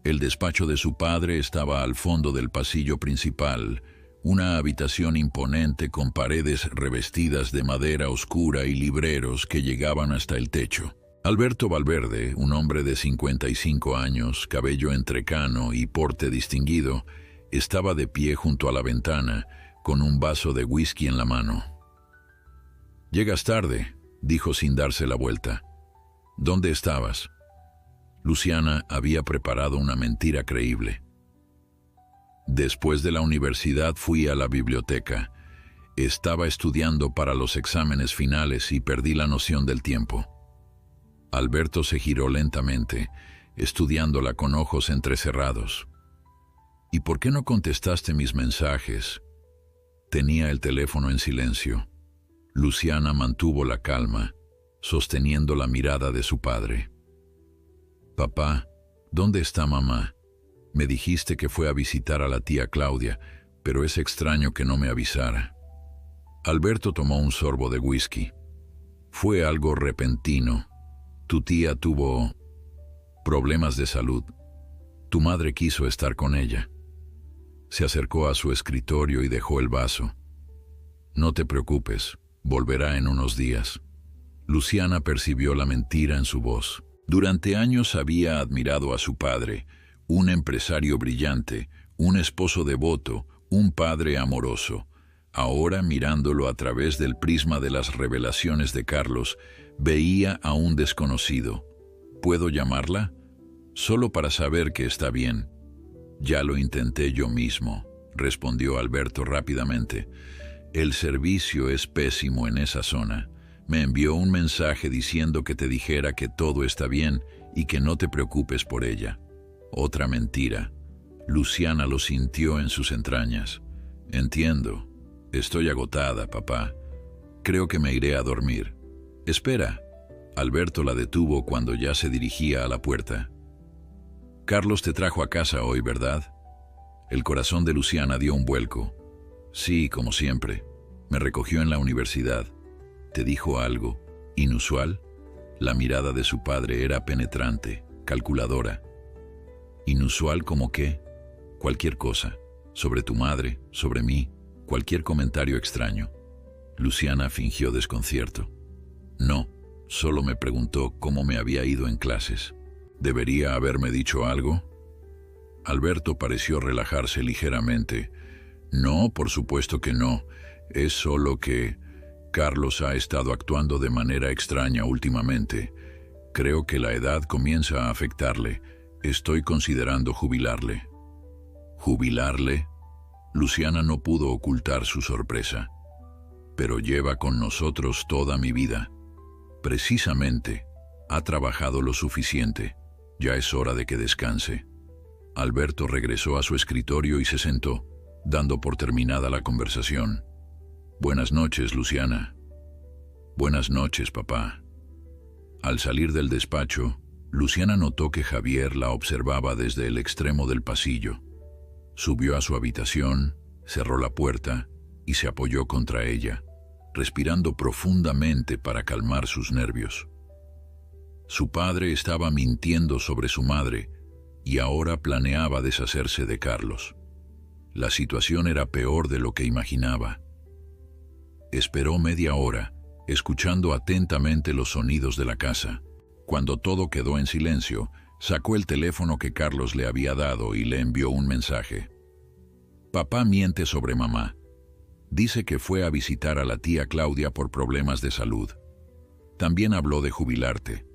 El despacho de su padre estaba al fondo del pasillo principal, una habitación imponente con paredes revestidas de madera oscura y libreros que llegaban hasta el techo. Alberto Valverde, un hombre de 55 años, cabello entrecano y porte distinguido, estaba de pie junto a la ventana, con un vaso de whisky en la mano. «Llegas tarde», dijo sin darse la vuelta. «¿Dónde estabas?» Luciana había preparado una mentira creíble. «Después de la universidad fui a la biblioteca. Estaba estudiando para los exámenes finales y perdí la noción del tiempo». Alberto se giró lentamente, estudiándola con ojos entrecerrados. «¿Y por qué no contestaste mis mensajes?» Tenía el teléfono en silencio. Luciana mantuvo la calma, sosteniendo la mirada de su padre. «Papá, ¿dónde está mamá? Me dijiste que fue a visitar a la tía Claudia, pero es extraño que no me avisara». Alberto tomó un sorbo de whisky. «Fue algo repentino. Tu tía tuvo problemas de salud. Tu madre quiso estar con ella». Se acercó a su escritorio y dejó el vaso. «No te preocupes, volverá en unos días». Luciana percibió la mentira en su voz. Durante años había admirado a su padre, un empresario brillante, un esposo devoto, un padre amoroso. Ahora, mirándolo a través del prisma de las revelaciones de Carlos, veía a un desconocido. «¿Puedo llamarla?» «Solo para saber que está bien». «Ya lo intenté yo mismo», respondió Alberto rápidamente. «El servicio es pésimo en esa zona. Me envió un mensaje diciendo que te dijera que todo está bien y que no te preocupes por ella». Otra mentira. Luciana lo sintió en sus entrañas. «Entiendo. Estoy agotada, papá. Creo que me iré a dormir». «Espera». Alberto la detuvo cuando ya se dirigía a la puerta. «Carlos te trajo a casa hoy, ¿verdad?» El corazón de Luciana dio un vuelco. «Sí, como siempre. Me recogió en la universidad». «¿Te dijo algo inusual?» La mirada de su padre era penetrante, calculadora. «¿Inusual como qué?» «Cualquier cosa. Sobre tu madre, sobre mí, cualquier comentario extraño». Luciana fingió desconcierto. «No, solo me preguntó cómo me había ido en clases». «¿Debería haberme dicho algo?» Alberto pareció relajarse ligeramente. No, por supuesto que no. Es solo que Carlos ha estado actuando de manera extraña últimamente. Creo que la edad comienza a afectarle. Estoy considerando jubilarle. ¿Jubilarle? Luciana no pudo ocultar su sorpresa. Pero lleva con nosotros toda mi vida. Precisamente, ha trabajado lo suficiente. Ya es hora de que descanse. Alberto regresó a su escritorio y se sentó, dando por terminada la conversación. Buenas noches, Luciana. Buenas noches, papá. Al salir del despacho, Luciana notó que Javier la observaba desde el extremo del pasillo. Subió a su habitación, cerró la puerta y se apoyó contra ella, respirando profundamente para calmar sus nervios. Su padre estaba mintiendo sobre su madre y ahora planeaba deshacerse de Carlos. La situación era peor de lo que imaginaba. Esperó media hora, escuchando atentamente los sonidos de la casa. Cuando todo quedó en silencio, sacó el teléfono que Carlos le había dado y le envió un mensaje. Papá miente sobre mamá. Dice que fue a visitar a la tía Claudia por problemas de salud. También habló de jubilarte.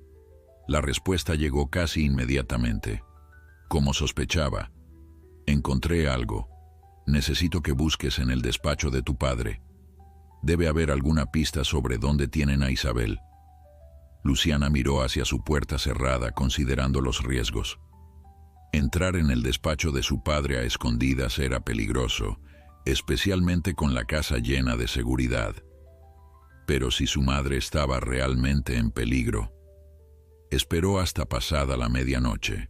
La respuesta llegó casi inmediatamente. Como sospechaba, encontré algo. Necesito que busques en el despacho de tu padre. Debe haber alguna pista sobre dónde tienen a Isabel. Luciana miró hacia su puerta cerrada, considerando los riesgos. Entrar en el despacho de su padre a escondidas era peligroso, especialmente con la casa llena de seguridad. Pero si su madre estaba realmente en peligro, esperó hasta pasada la medianoche.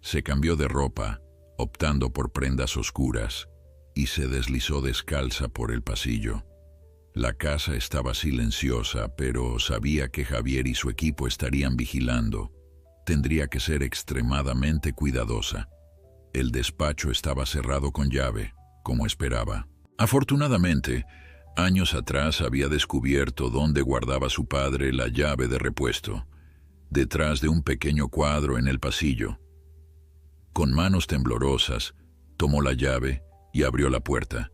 Se cambió de ropa, optando por prendas oscuras, y se deslizó descalza por el pasillo. La casa estaba silenciosa, pero sabía que Javier y su equipo estarían vigilando. Tendría que ser extremadamente cuidadosa. El despacho estaba cerrado con llave, como esperaba. Afortunadamente, años atrás había descubierto dónde guardaba su padre la llave de repuesto, detrás de un pequeño cuadro en el pasillo. Con manos temblorosas, tomó la llave y abrió la puerta,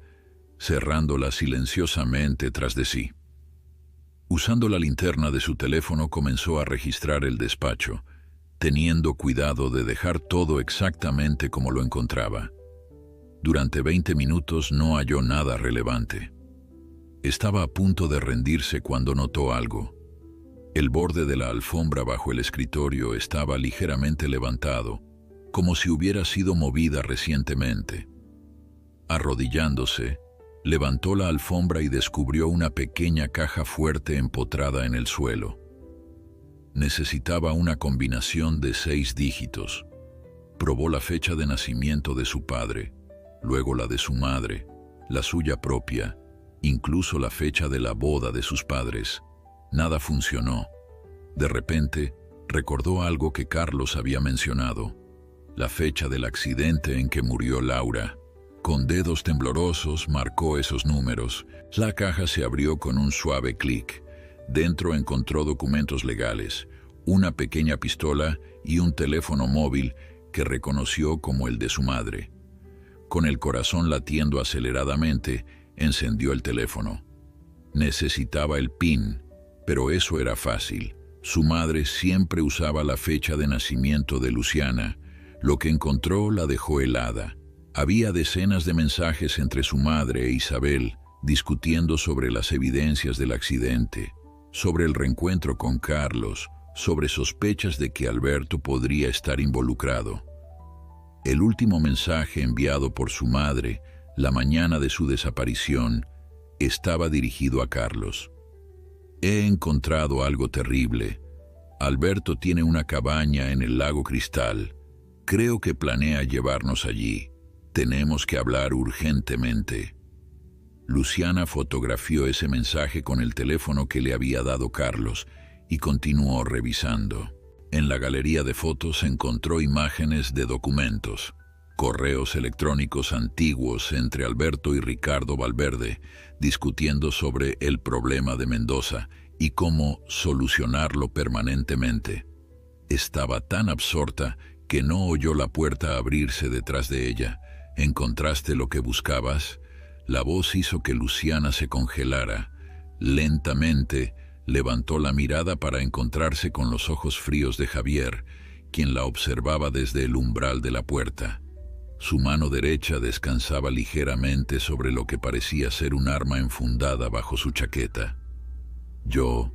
cerrándola silenciosamente tras de sí. Usando la linterna de su teléfono, comenzó a registrar el despacho, teniendo cuidado de dejar todo exactamente como lo encontraba. Durante 20 minutos no halló nada relevante. Estaba a punto de rendirse cuando notó algo. El borde de la alfombra bajo el escritorio estaba ligeramente levantado, como si hubiera sido movida recientemente. Arrodillándose, levantó la alfombra y descubrió una pequeña caja fuerte empotrada en el suelo. Necesitaba una combinación de 6 dígitos. Probó la fecha de nacimiento de su padre, luego la de su madre, la suya propia, incluso la fecha de la boda de sus padres. Nada funcionó. De repente, recordó algo que Carlos había mencionado: la fecha del accidente en que murió Laura. Con dedos temblorosos marcó esos números. La caja se abrió con un suave clic. Dentro encontró documentos legales, una pequeña pistola y un teléfono móvil que reconoció como el de su madre. Con el corazón latiendo aceleradamente, encendió el teléfono. Necesitaba el PIN, pero eso era fácil. Su madre siempre usaba la fecha de nacimiento de Luciana. Lo que encontró la dejó helada. Había decenas de mensajes entre su madre e Isabel, discutiendo sobre las evidencias del accidente, sobre el reencuentro con Carlos, sobre sospechas de que Alberto podría estar involucrado. El último mensaje enviado por su madre, la mañana de su desaparición, estaba dirigido a Carlos. He encontrado algo terrible. Alberto tiene una cabaña en el lago Cristal. Creo que planea llevarnos allí. Tenemos que hablar urgentemente. Luciana fotografió ese mensaje con el teléfono que le había dado Carlos y continuó revisando. En la galería de fotos encontró imágenes de documentos, correos electrónicos antiguos entre Alberto y Ricardo Valverde, discutiendo sobre el problema de Mendoza y cómo solucionarlo permanentemente. Estaba tan absorta que no oyó la puerta abrirse detrás de ella. ¿Encontraste lo que buscabas? La voz hizo que Luciana se congelara. Lentamente, levantó la mirada para encontrarse con los ojos fríos de Javier, quien la observaba desde el umbral de la puerta. Su mano derecha descansaba ligeramente sobre lo que parecía ser un arma enfundada bajo su chaqueta. «Yo»,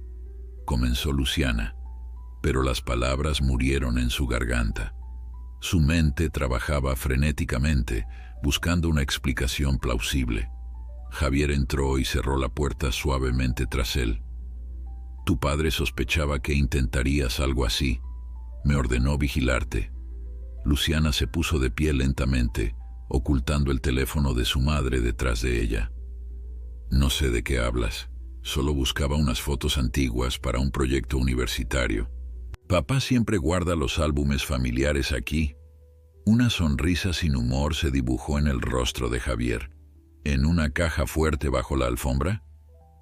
comenzó Luciana, pero las palabras murieron en su garganta. Su mente trabajaba frenéticamente, buscando una explicación plausible. Javier entró y cerró la puerta suavemente tras él. «Tu padre sospechaba que intentarías algo así. Me ordenó vigilarte». Luciana se puso de pie lentamente, ocultando el teléfono de su madre detrás de ella. «No sé de qué hablas. Solo buscaba unas fotos antiguas para un proyecto universitario. Papá siempre guarda los álbumes familiares aquí». Una sonrisa sin humor se dibujó en el rostro de Javier. «¿En una caja fuerte bajo la alfombra?».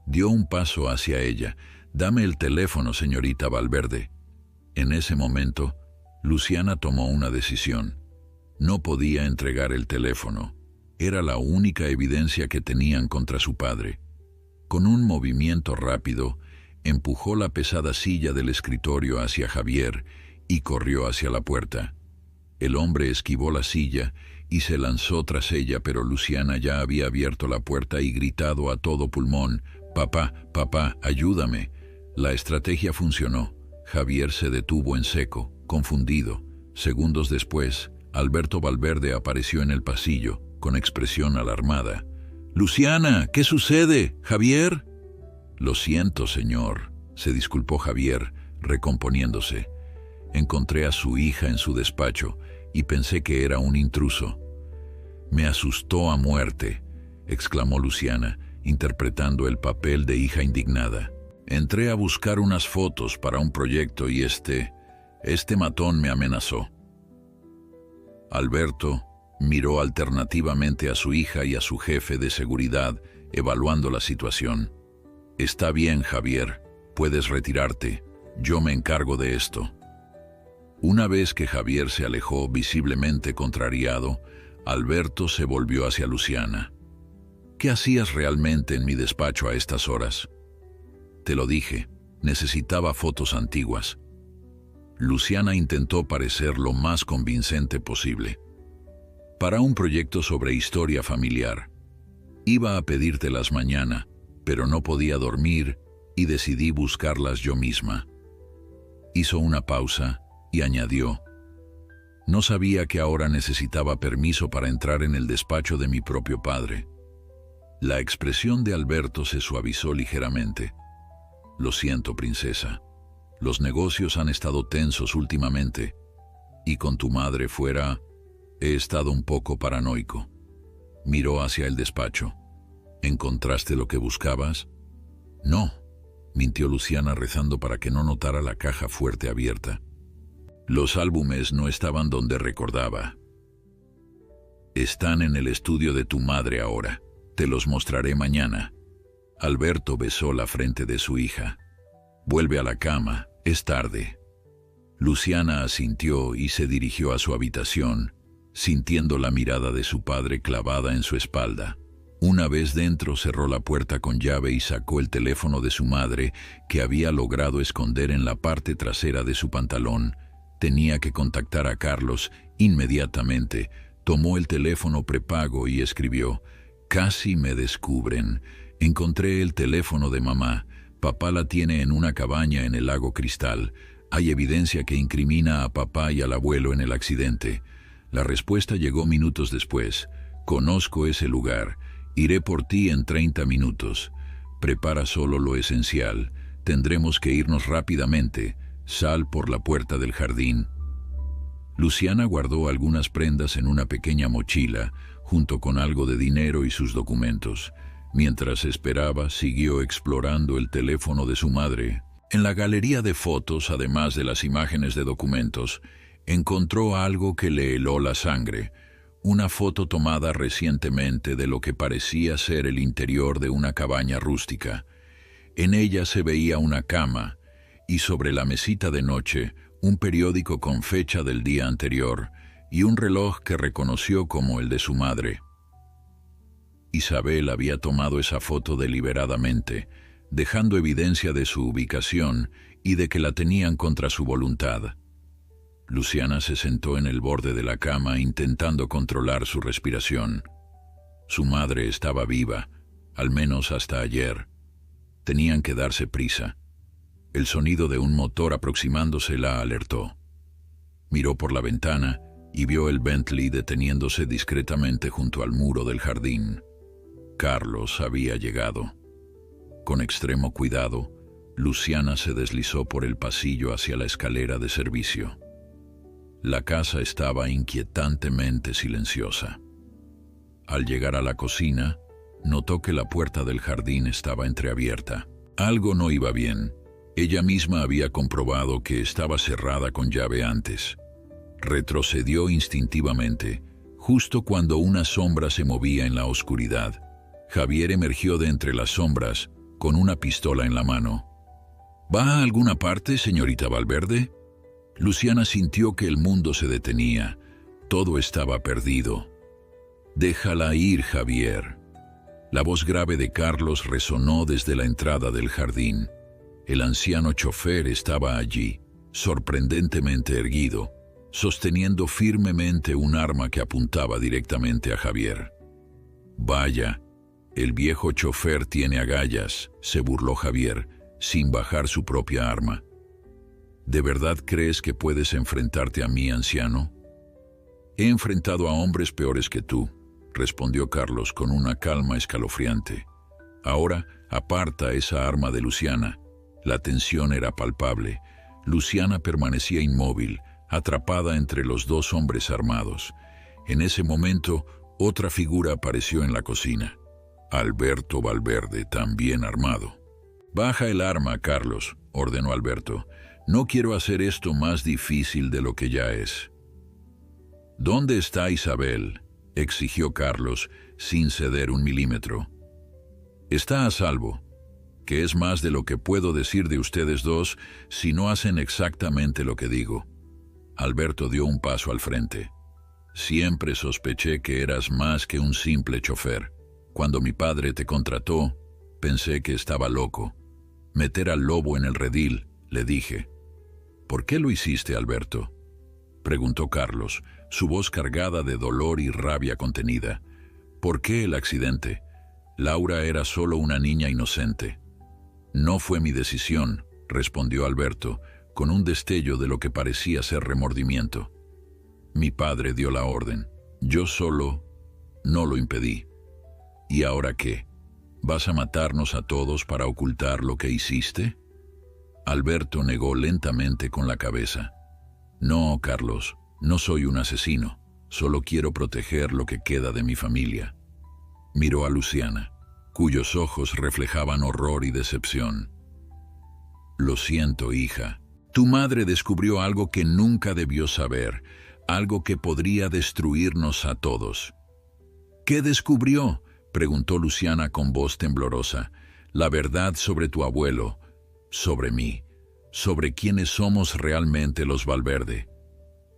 Dio un paso hacia ella. «Dame el teléfono, señorita Valverde». En ese momento, Luciana tomó una decisión. No podía entregar el teléfono. Era la única evidencia que tenían contra su padre. Con un movimiento rápido, empujó la pesada silla del escritorio hacia Javier y corrió hacia la puerta. El hombre esquivó la silla y se lanzó tras ella, pero Luciana ya había abierto la puerta y gritado a todo pulmón: «Papá, papá, ayúdame». La estrategia funcionó. Javier se detuvo en seco, confundido. Segundos después, Alberto Valverde apareció en el pasillo, con expresión alarmada. «Luciana, ¿qué sucede? ¿Javier?» «Lo siento, señor», se disculpó Javier, recomponiéndose. «Encontré a su hija en su despacho y pensé que era un intruso». «Me asustó a muerte», exclamó Luciana, interpretando el papel de hija indignada. «Entré a buscar unas fotos para un proyecto y este matón me amenazó». Alberto miró alternativamente a su hija y a su jefe de seguridad, evaluando la situación. «Está bien, Javier, puedes retirarte. Yo me encargo de esto». Una vez que Javier se alejó visiblemente contrariado, Alberto se volvió hacia Luciana. «¿Qué hacías realmente en mi despacho a estas horas?» «Te lo dije, necesitaba fotos antiguas». Luciana intentó parecer lo más convincente posible. «Para un proyecto sobre historia familiar. Iba a pedírtelas mañana, pero no podía dormir y decidí buscarlas yo misma». Hizo una pausa y añadió: «No sabía que ahora necesitaba permiso para entrar en el despacho de mi propio padre». La expresión de Alberto se suavizó ligeramente. «Lo siento, princesa. Los negocios han estado tensos últimamente, y con tu madre fuera, he estado un poco paranoico». Miró hacia el despacho. «¿Encontraste lo que buscabas?» «No», mintió Luciana, rezando para que no notara la caja fuerte abierta. «Los álbumes no estaban donde recordaba. Están en el estudio de tu madre ahora. Te los mostraré mañana». Alberto besó la frente de su hija. «Vuelve a la cama, es tarde». Luciana asintió y se dirigió a su habitación, sintiendo la mirada de su padre clavada en su espalda. Una vez dentro, cerró la puerta con llave y sacó el teléfono de su madre, que había logrado esconder en la parte trasera de su pantalón. Tenía que contactar a Carlos inmediatamente. Tomó el teléfono prepago y escribió: «Casi me descubren. Encontré el teléfono de mamá. Papá la tiene en una cabaña en el lago Cristal. Hay evidencia que incrimina a papá y al abuelo en el accidente». La respuesta llegó minutos después: «Conozco ese lugar. Iré por ti en 30 minutos. Prepara solo lo esencial. Tendremos que irnos rápidamente. Sal por la puerta del jardín». Luciana guardó algunas prendas en una pequeña mochila, junto con algo de dinero y sus documentos. Mientras esperaba, siguió explorando el teléfono de su madre. En la galería de fotos, además de las imágenes de documentos, encontró algo que le heló la sangre: una foto tomada recientemente de lo que parecía ser el interior de una cabaña rústica. En ella se veía una cama, y sobre la mesita de noche, un periódico con fecha del día anterior y un reloj que reconoció como el de su madre. Isabel había tomado esa foto deliberadamente, dejando evidencia de su ubicación y de que la tenían contra su voluntad. Luciana se sentó en el borde de la cama intentando controlar su respiración. Su madre estaba viva, al menos hasta ayer. Tenían que darse prisa. El sonido de un motor aproximándose la alertó. Miró por la ventana y vio el Bentley deteniéndose discretamente junto al muro del jardín. Carlos había llegado. Con extremo cuidado, Luciana se deslizó por el pasillo hacia la escalera de servicio. La casa estaba inquietantemente silenciosa. Al llegar a la cocina, notó que la puerta del jardín estaba entreabierta. Algo no iba bien. Ella misma había comprobado que estaba cerrada con llave antes. Retrocedió instintivamente, justo cuando una sombra se movía en la oscuridad. Javier emergió de entre las sombras, con una pistola en la mano. ¿Va a alguna parte, señorita Valverde? Luciana sintió que el mundo se detenía. Todo estaba perdido. «Déjala ir, Javier». La voz grave de Carlos resonó desde la entrada del jardín. El anciano chofer estaba allí, sorprendentemente erguido, sosteniendo firmemente un arma que apuntaba directamente a Javier. «Vaya, el viejo chofer tiene agallas», se burló Javier, sin bajar su propia arma. «¿De verdad crees que puedes enfrentarte a mí, anciano?» «He enfrentado a hombres peores que tú», respondió Carlos con una calma escalofriante. «Ahora, aparta esa arma de Luciana». La tensión era palpable. Luciana permanecía inmóvil, atrapada entre los dos hombres armados. En ese momento, otra figura apareció en la cocina. Alberto Valverde, también armado. «Baja el arma, Carlos», ordenó Alberto. «No quiero hacer esto más difícil de lo que ya es». «¿Dónde está Isabel?», exigió Carlos, sin ceder un milímetro. «Está a salvo, que es más de lo que puedo decir de ustedes dos si no hacen exactamente lo que digo». Alberto dio un paso al frente. «Siempre sospeché que eras más que un simple chofer. Cuando mi padre te contrató, pensé que estaba loco. Meter al lobo en el redil», le dije. «¿Por qué lo hiciste, Alberto?», preguntó Carlos, su voz cargada de dolor y rabia contenida. «¿Por qué el accidente? Laura era solo una niña inocente». «No fue mi decisión», respondió Alberto, con un destello de lo que parecía ser remordimiento. «Mi padre dio la orden. Yo solo no lo impedí». «¿Y ahora qué? ¿Vas a matarnos a todos para ocultar lo que hiciste?». Alberto negó lentamente con la cabeza. «No, Carlos, no soy un asesino. Solo quiero proteger lo que queda de mi familia». Miró a Luciana, cuyos ojos reflejaban horror y decepción. «Lo siento, hija. Tu madre descubrió algo que nunca debió saber, algo que podría destruirnos a todos». «¿Qué descubrió?», preguntó Luciana con voz temblorosa. «La verdad sobre tu abuelo, sobre mí, sobre quiénes somos realmente los Valverde».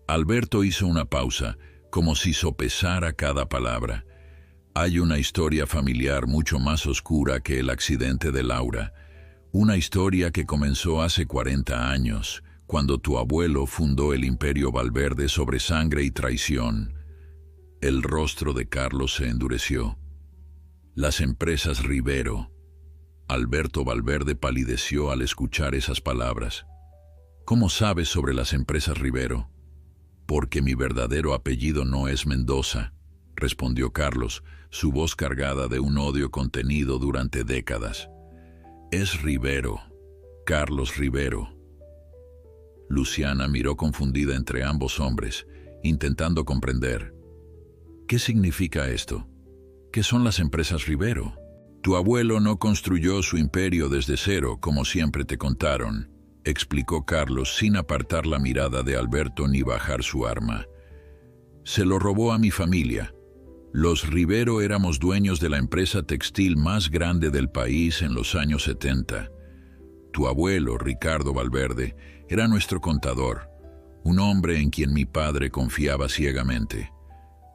Alberto hizo una pausa, como si sopesara cada palabra. «Hay una historia familiar mucho más oscura que el accidente de Laura. Una historia que comenzó hace 40 años, cuando tu abuelo fundó el Imperio Valverde sobre sangre y traición». El rostro de Carlos se endureció. «Las empresas Rivero». Alberto Valverde palideció al escuchar esas palabras. «¿Cómo sabes sobre las empresas Rivero?». «Porque mi verdadero apellido no es Mendoza», respondió Carlos, su voz cargada de un odio contenido durante décadas. «Es Rivero, Carlos Rivero». Luciana miró confundida entre ambos hombres, intentando comprender. «¿Qué significa esto? ¿Qué son las empresas Rivero?». «Tu abuelo no construyó su imperio desde cero, como siempre te contaron», explicó Carlos sin apartar la mirada de Alberto ni bajar su arma. «Se lo robó a mi familia. Los Rivero éramos dueños de la empresa textil más grande del país en los años 70. Tu abuelo, Ricardo Valverde, era nuestro contador, un hombre en quien mi padre confiaba ciegamente».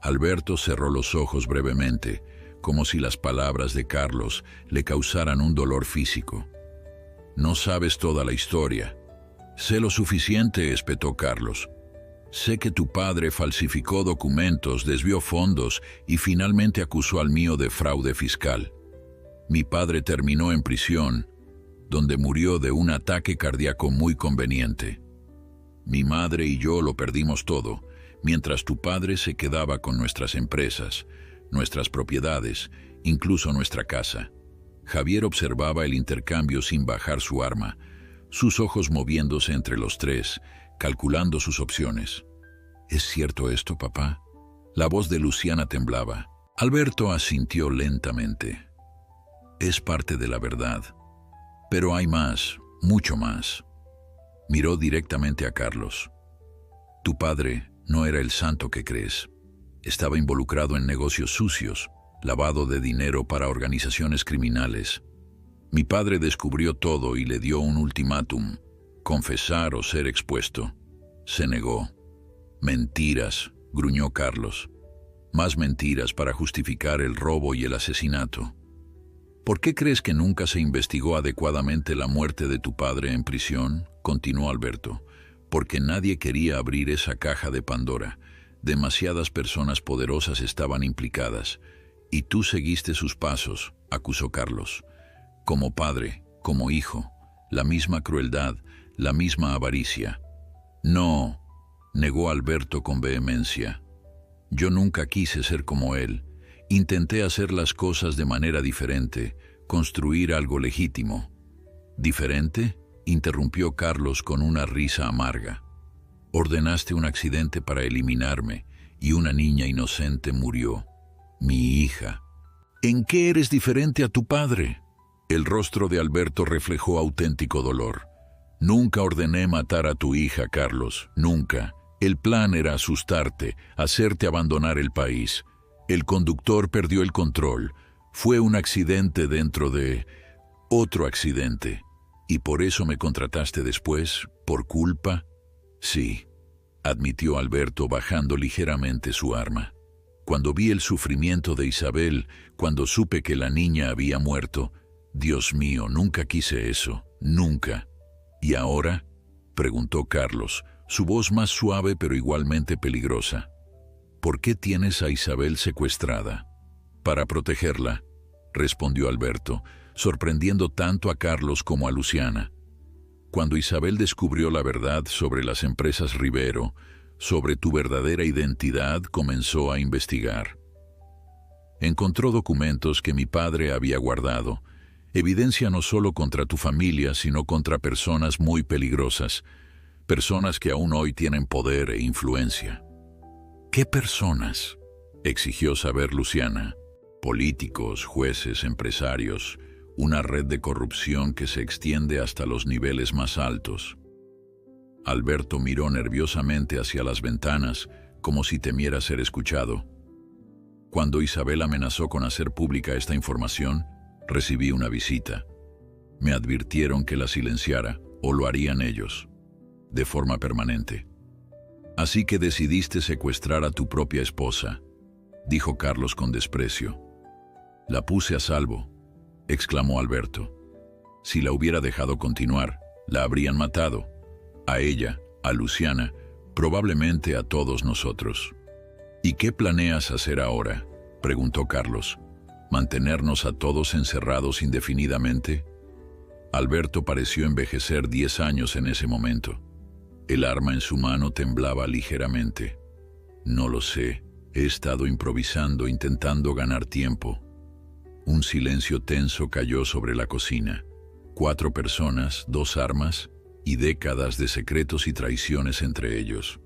Alberto cerró los ojos brevemente, como si las palabras de Carlos le causaran un dolor físico. No sabes toda la historia. Sé lo suficiente, espetó Carlos. Sé que tu padre falsificó documentos, desvió fondos y finalmente acusó al mío de fraude fiscal. Mi padre terminó en prisión, donde murió de un ataque cardíaco muy conveniente. Mi madre y yo lo perdimos todo, mientras tu padre se quedaba con nuestras empresas, nuestras propiedades, incluso nuestra casa. Javier observaba el intercambio sin bajar su arma, sus ojos moviéndose entre los tres, calculando sus opciones. ¿Es cierto esto, papá? La voz de Luciana temblaba. Alberto asintió lentamente. Es parte de la verdad. Pero hay más, mucho más. Miró directamente a Carlos. Tu padre no era el santo que crees. Estaba involucrado en negocios sucios, lavado de dinero para organizaciones criminales. Mi padre descubrió todo y le dio un ultimátum: confesar o ser expuesto. Se negó. Mentiras, gruñó Carlos. Más mentiras para justificar el robo y el asesinato. ¿Por qué crees que nunca se investigó adecuadamente la muerte de tu padre en prisión? Continuó Alberto. Porque nadie quería abrir esa caja de Pandora. Demasiadas personas poderosas estaban implicadas. Y tú seguiste sus pasos, acusó Carlos. Como padre, como hijo, la misma crueldad, la misma avaricia. No, negó Alberto con vehemencia. Yo nunca quise ser como él. Intenté hacer las cosas de manera diferente, construir algo legítimo. ¿Diferente?, interrumpió Carlos con una risa amarga. Ordenaste un accidente para eliminarme y una niña inocente murió. Mi hija. ¿En qué eres diferente a tu padre? El rostro de Alberto reflejó auténtico dolor. Nunca ordené matar a tu hija, Carlos, nunca. El plan era asustarte, hacerte abandonar el país. El conductor perdió el control. Fue un accidente dentro de otro accidente. ¿Y por eso me contrataste después? ¿Por culpa? Sí, admitió Alberto bajando ligeramente su arma. Cuando vi el sufrimiento de Isabel, cuando supe que la niña había muerto, Dios mío, nunca quise eso, nunca. ¿Y ahora?, preguntó Carlos, su voz más suave pero igualmente peligrosa. ¿Por qué tienes a Isabel secuestrada? Para protegerla, respondió Alberto, sorprendiendo tanto a Carlos como a Luciana. Cuando Isabel descubrió la verdad sobre las empresas Rivero, sobre tu verdadera identidad, comenzó a investigar. Encontró documentos que mi padre había guardado, evidencia no solo contra tu familia, sino contra personas muy peligrosas, personas que aún hoy tienen poder e influencia. ¿Qué personas?, exigió saber Luciana. Políticos, jueces, empresarios, una red de corrupción que se extiende hasta los niveles más altos. Alberto miró nerviosamente hacia las ventanas, como si temiera ser escuchado. Cuando Isabel amenazó con hacer pública esta información, recibí una visita. Me advirtieron que la silenciara, o lo harían ellos, de forma permanente. Así que decidiste secuestrar a tu propia esposa, dijo Carlos con desprecio. La puse a salvo, exclamó Alberto. Si la hubiera dejado continuar, la habrían matado. A ella, a Luciana, probablemente a todos nosotros. ¿Y qué planeas hacer ahora?, preguntó Carlos. ¿Mantenernos a todos encerrados indefinidamente? Alberto pareció envejecer 10 años en ese momento. El arma en su mano temblaba ligeramente. No lo sé, he estado improvisando, intentando ganar tiempo. Un silencio tenso cayó sobre la cocina. 4 personas, 2 armas y décadas de secretos y traiciones entre ellos.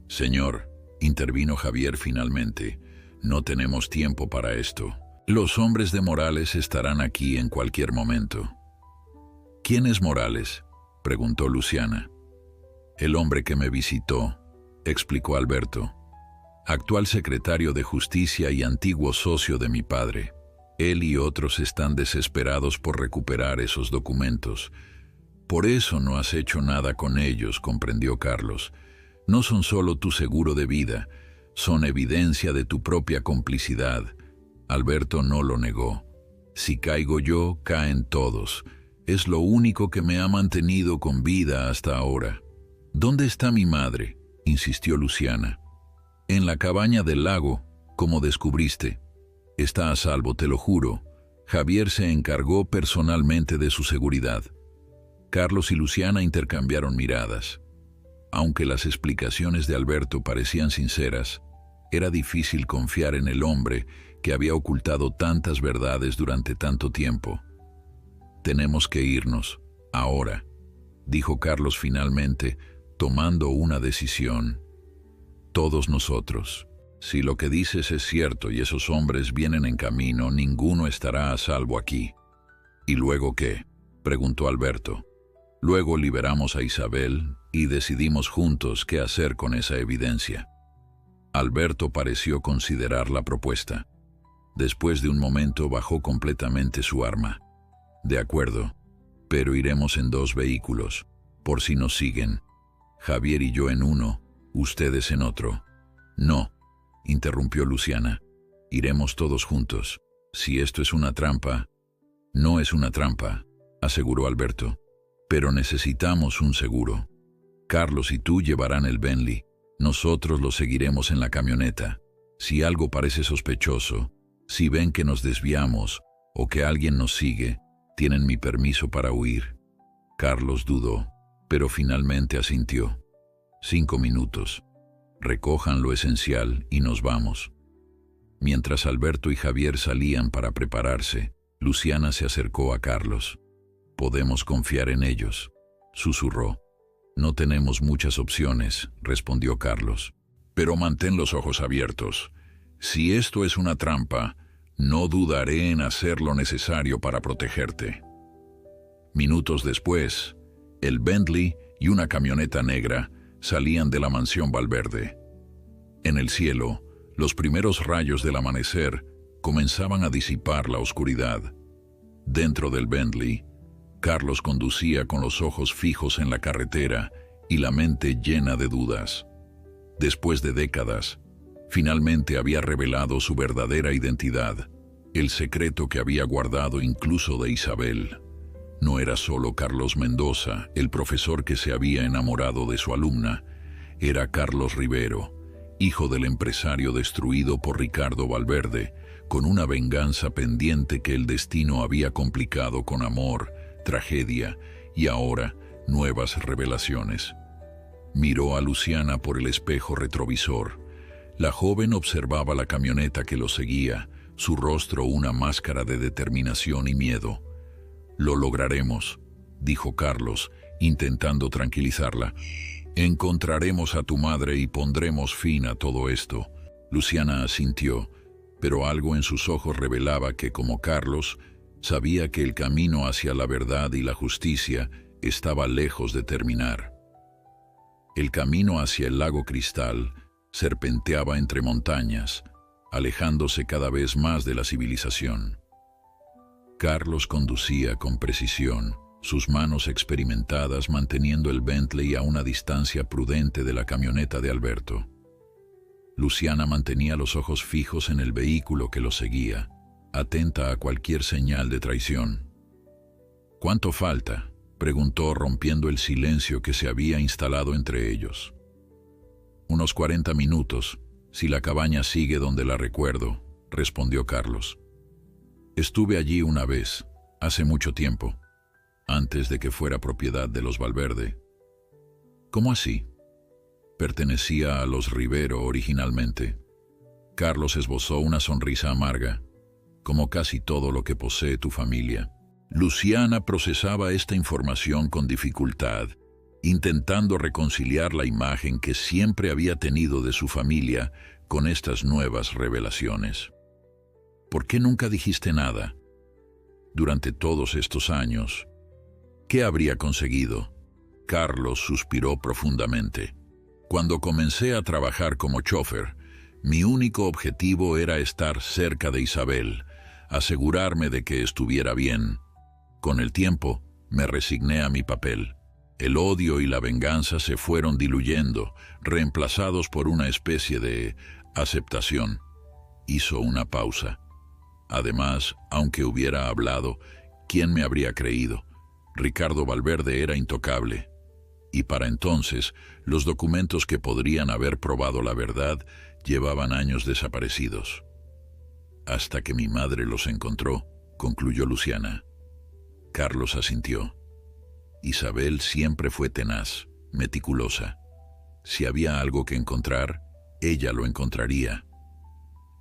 Señor, intervino Javier finalmente, no tenemos tiempo para esto. Los hombres de Morales estarán aquí en cualquier momento. ¿Quién es Morales?, preguntó Luciana. El hombre que me visitó, explicó Alberto. Actual secretario de Justicia y antiguo socio de mi padre. Él y otros están desesperados por recuperar esos documentos. Por eso no has hecho nada con ellos, comprendió Carlos. No son solo tu seguro de vida, son evidencia de tu propia complicidad. Alberto no lo negó. Si caigo yo, caen todos. Es lo único que me ha mantenido con vida hasta ahora. ¿Dónde está mi madre?, insistió Luciana. En la cabaña del lago, como descubriste. Está a salvo, te lo juro. Javier se encargó personalmente de su seguridad. Carlos y Luciana intercambiaron miradas. Aunque las explicaciones de Alberto parecían sinceras, era difícil confiar en el hombre que había ocultado tantas verdades durante tanto tiempo. Tenemos que irnos, ahora, dijo Carlos finalmente, tomando una decisión. Todos nosotros. Si lo que dices es cierto y esos hombres vienen en camino, ninguno estará a salvo aquí. ¿Y luego qué?, preguntó Alberto. Luego liberamos a Isabel y decidimos juntos qué hacer con esa evidencia. Alberto pareció considerar la propuesta. Después de un momento bajó completamente su arma. De acuerdo, pero iremos en 2 vehículos, por si nos siguen. Javier y yo en uno, ustedes en otro. No, interrumpió Luciana. Iremos todos juntos. Si esto es una trampa... No es una trampa, aseguró Alberto. Pero necesitamos un seguro. Carlos y tú llevarán el Bentley. Nosotros lo seguiremos en la camioneta. Si algo parece sospechoso, si ven que nos desviamos o que alguien nos sigue, tienen mi permiso para huir. Carlos dudó, pero finalmente asintió. 5 minutos. Recojan lo esencial y nos vamos. Mientras Alberto y Javier salían para prepararse, Luciana se acercó a Carlos. «Podemos confiar en ellos», susurró. «No tenemos muchas opciones», respondió Carlos. «Pero mantén los ojos abiertos. Si esto es una trampa, no dudaré en hacer lo necesario para protegerte». Minutos después, el Bentley y una camioneta negra salían de la mansión Valverde. En el cielo, los primeros rayos del amanecer comenzaban a disipar la oscuridad. Dentro del Bentley, Carlos conducía con los ojos fijos en la carretera y la mente llena de dudas. Después de décadas, finalmente había revelado su verdadera identidad, el secreto que había guardado incluso de Isabel. No era solo Carlos Mendoza, el profesor que se había enamorado de su alumna. Era Carlos Rivero, hijo del empresario destruido por Ricardo Valverde, con una venganza pendiente que el destino había complicado con amor, tragedia y ahora nuevas revelaciones. Miró a Luciana por el espejo retrovisor. La joven observaba la camioneta que lo seguía, su rostro una máscara de determinación y miedo. «Lo lograremos», dijo Carlos, intentando tranquilizarla. «Encontraremos a tu madre y pondremos fin a todo esto». Luciana asintió, pero algo en sus ojos revelaba que, como Carlos, sabía que el camino hacia la verdad y la justicia estaba lejos de terminar. El camino hacia el lago Cristal serpenteaba entre montañas, alejándose cada vez más de la civilización. Carlos conducía con precisión, sus manos experimentadas manteniendo el Bentley a una distancia prudente de la camioneta de Alberto. Luciana mantenía los ojos fijos en el vehículo que lo seguía, atenta a cualquier señal de traición. «¿Cuánto falta?», preguntó rompiendo el silencio que se había instalado entre ellos. «Unos 40 minutos, si la cabaña sigue donde la recuerdo», respondió Carlos. «Estuve allí una vez, hace mucho tiempo, antes de que fuera propiedad de los Valverde». «¿Cómo así?». «Pertenecía a los Rivero originalmente». Carlos esbozó una sonrisa amarga. «Como casi todo lo que posee tu familia». Luciana procesaba esta información con dificultad, intentando reconciliar la imagen que siempre había tenido de su familia con estas nuevas revelaciones. «¿Por qué nunca dijiste nada? Durante todos estos años, ¿qué habría conseguido?». Carlos suspiró profundamente. «Cuando comencé a trabajar como chofer, mi único objetivo era estar cerca de Isabel, asegurarme de que estuviera bien. Con el tiempo, me resigné a mi papel. El odio y la venganza se fueron diluyendo, reemplazados por una especie de aceptación». Hizo una pausa. Además, aunque hubiera hablado, ¿quién me habría creído? Ricardo Valverde era intocable. Y para entonces, los documentos que podrían haber probado la verdad llevaban años desaparecidos. Hasta que mi madre los encontró, concluyó Luciana. Carlos asintió. Isabel siempre fue tenaz, meticulosa. Si había algo que encontrar, ella lo encontraría.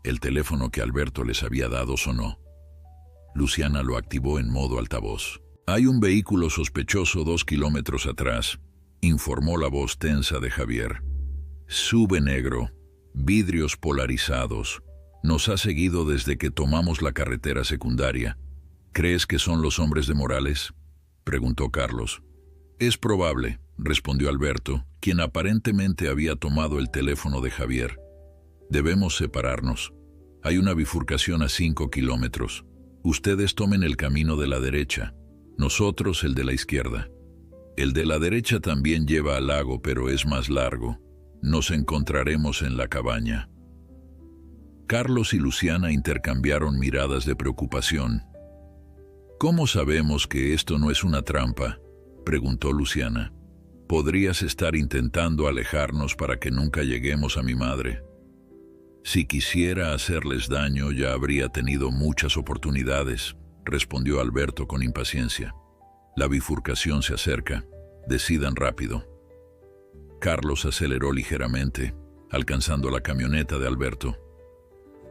El teléfono que Alberto les había dado sonó. Luciana lo activó en modo altavoz. «Hay un vehículo sospechoso 2 kilómetros atrás», informó la voz tensa de Javier. «Sube negro, vidrios polarizados. Nos ha seguido desde que tomamos la carretera secundaria. ¿Crees que son los hombres de Morales?», preguntó Carlos. «Es probable», respondió Alberto, quien aparentemente había tomado el teléfono de Javier. «Debemos separarnos. Hay una bifurcación a 5 kilómetros. Ustedes tomen el camino de la derecha, nosotros el de la izquierda. El de la derecha también lleva al lago, pero es más largo. Nos encontraremos en la cabaña». Carlos y Luciana intercambiaron miradas de preocupación. «¿Cómo sabemos que esto no es una trampa?», preguntó Luciana. «Podrías estar intentando alejarnos para que nunca lleguemos a mi madre». «Si quisiera hacerles daño, ya habría tenido muchas oportunidades», respondió Alberto con impaciencia. «La bifurcación se acerca. Decidan rápido». Carlos aceleró ligeramente, alcanzando la camioneta de Alberto.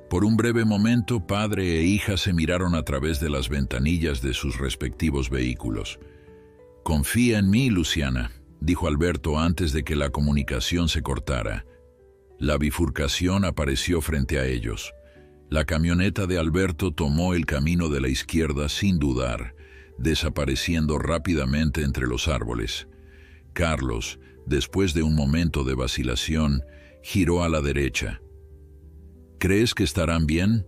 Por un breve momento, padre e hija se miraron a través de las ventanillas de sus respectivos vehículos. «Confía en mí, Luciana», dijo Alberto antes de que la comunicación se cortara. La bifurcación apareció frente a ellos. La camioneta de Alberto tomó el camino de la izquierda sin dudar, desapareciendo rápidamente entre los árboles. Carlos, después de un momento de vacilación, giró a la derecha. «¿Crees que estarán bien?»,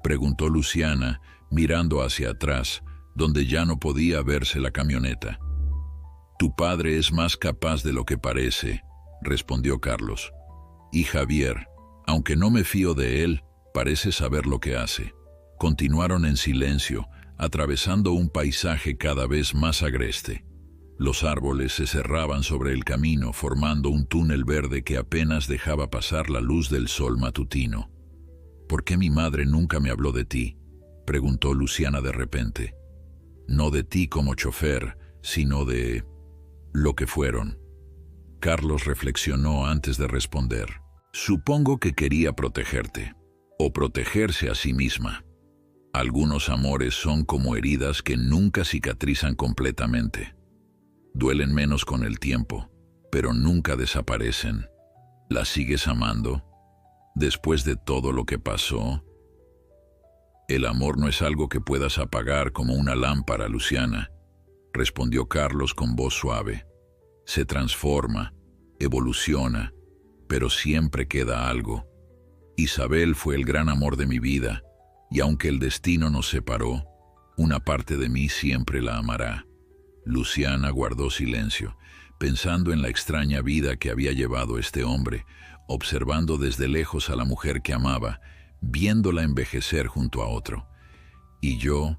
preguntó Luciana, mirando hacia atrás, donde ya no podía verse la camioneta. «Tu padre es más capaz de lo que parece», respondió Carlos. «Y Javier, aunque no me fío de él, parece saber lo que hace». Continuaron en silencio, atravesando un paisaje cada vez más agreste. Los árboles se cerraban sobre el camino, formando un túnel verde que apenas dejaba pasar la luz del sol matutino. «¿Por qué mi madre nunca me habló de ti?», preguntó Luciana de repente. «No de ti como chofer, sino de lo que fueron». Carlos reflexionó antes de responder. «Supongo que quería protegerte, o protegerse a sí misma. Algunos amores son como heridas que nunca cicatrizan completamente. Duelen menos con el tiempo, pero nunca desaparecen. ¿La sigues amando? Después de todo lo que pasó». «El amor no es algo que puedas apagar como una lámpara, Luciana», respondió Carlos con voz suave. «Se transforma, evoluciona, pero siempre queda algo. Isabel fue el gran amor de mi vida, y aunque el destino nos separó, una parte de mí siempre la amará». Luciana guardó silencio, pensando en la extraña vida que había llevado este hombre, observando desde lejos a la mujer que amaba, viéndola envejecer junto a otro. «¿Y yo?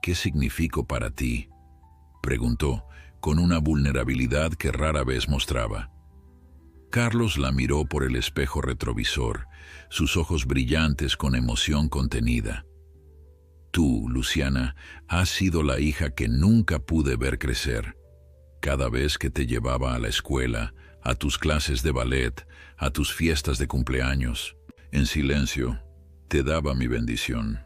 ¿Qué significo para ti?», preguntó, con una vulnerabilidad que rara vez mostraba. Carlos la miró por el espejo retrovisor, sus ojos brillantes con emoción contenida. «Tú, Luciana, has sido la hija que nunca pude ver crecer. Cada vez que te llevaba a la escuela, a tus clases de ballet, a tus fiestas de cumpleaños, en silencio, te daba mi bendición.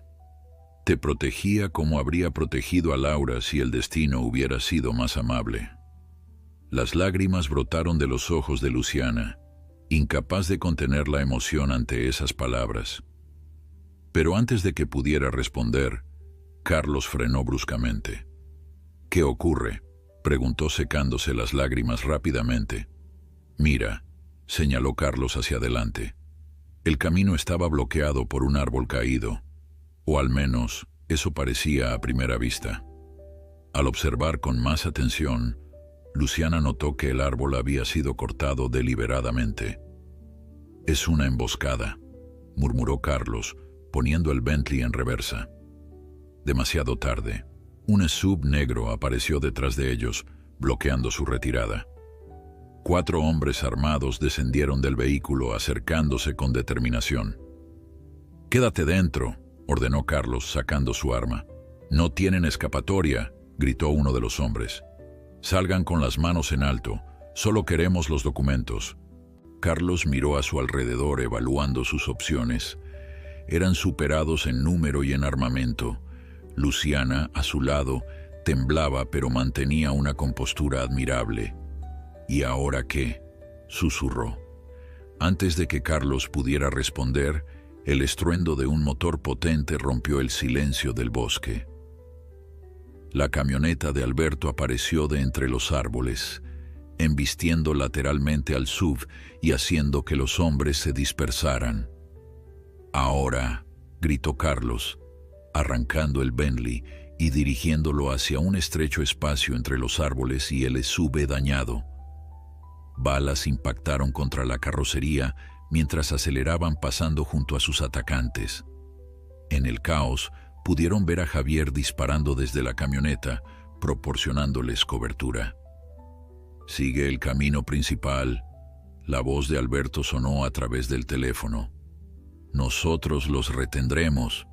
Te protegía como habría protegido a Laura si el destino hubiera sido más amable». Las lágrimas brotaron de los ojos de Luciana, incapaz de contener la emoción ante esas palabras. Pero antes de que pudiera responder, Carlos frenó bruscamente. «¿Qué ocurre?», preguntó secándose las lágrimas rápidamente. «Mira», señaló Carlos hacia adelante. El camino estaba bloqueado por un árbol caído, o al menos eso parecía a primera vista. Al observar con más atención, Luciana notó que el árbol había sido cortado deliberadamente. «Es una emboscada», murmuró Carlos, poniendo el Bentley en reversa. Demasiado tarde. Un SUV negro apareció detrás de ellos, bloqueando su retirada. 4 hombres armados descendieron del vehículo, acercándose con determinación. «Quédate dentro», ordenó Carlos, sacando su arma. «No tienen escapatoria», gritó uno de los hombres. «Salgan con las manos en alto. Solo queremos los documentos». Carlos miró a su alrededor, evaluando sus opciones. Eran superados en número y en armamento. Luciana, a su lado, temblaba pero mantenía una compostura admirable. «¿Y ahora qué?», susurró. Antes de que Carlos pudiera responder, el estruendo de un motor potente rompió el silencio del bosque. La camioneta de Alberto apareció de entre los árboles, embistiendo lateralmente al SUV y haciendo que los hombres se dispersaran. «Ahora», gritó Carlos, arrancando el Bentley y dirigiéndolo hacia un estrecho espacio entre los árboles y el SUV dañado. Balas impactaron contra la carrocería mientras aceleraban, pasando junto a sus atacantes. En el caos, pudieron ver a Javier disparando desde la camioneta, proporcionándoles cobertura. «Sigue el camino principal», la voz de Alberto sonó a través del teléfono. «Nosotros los retendremos».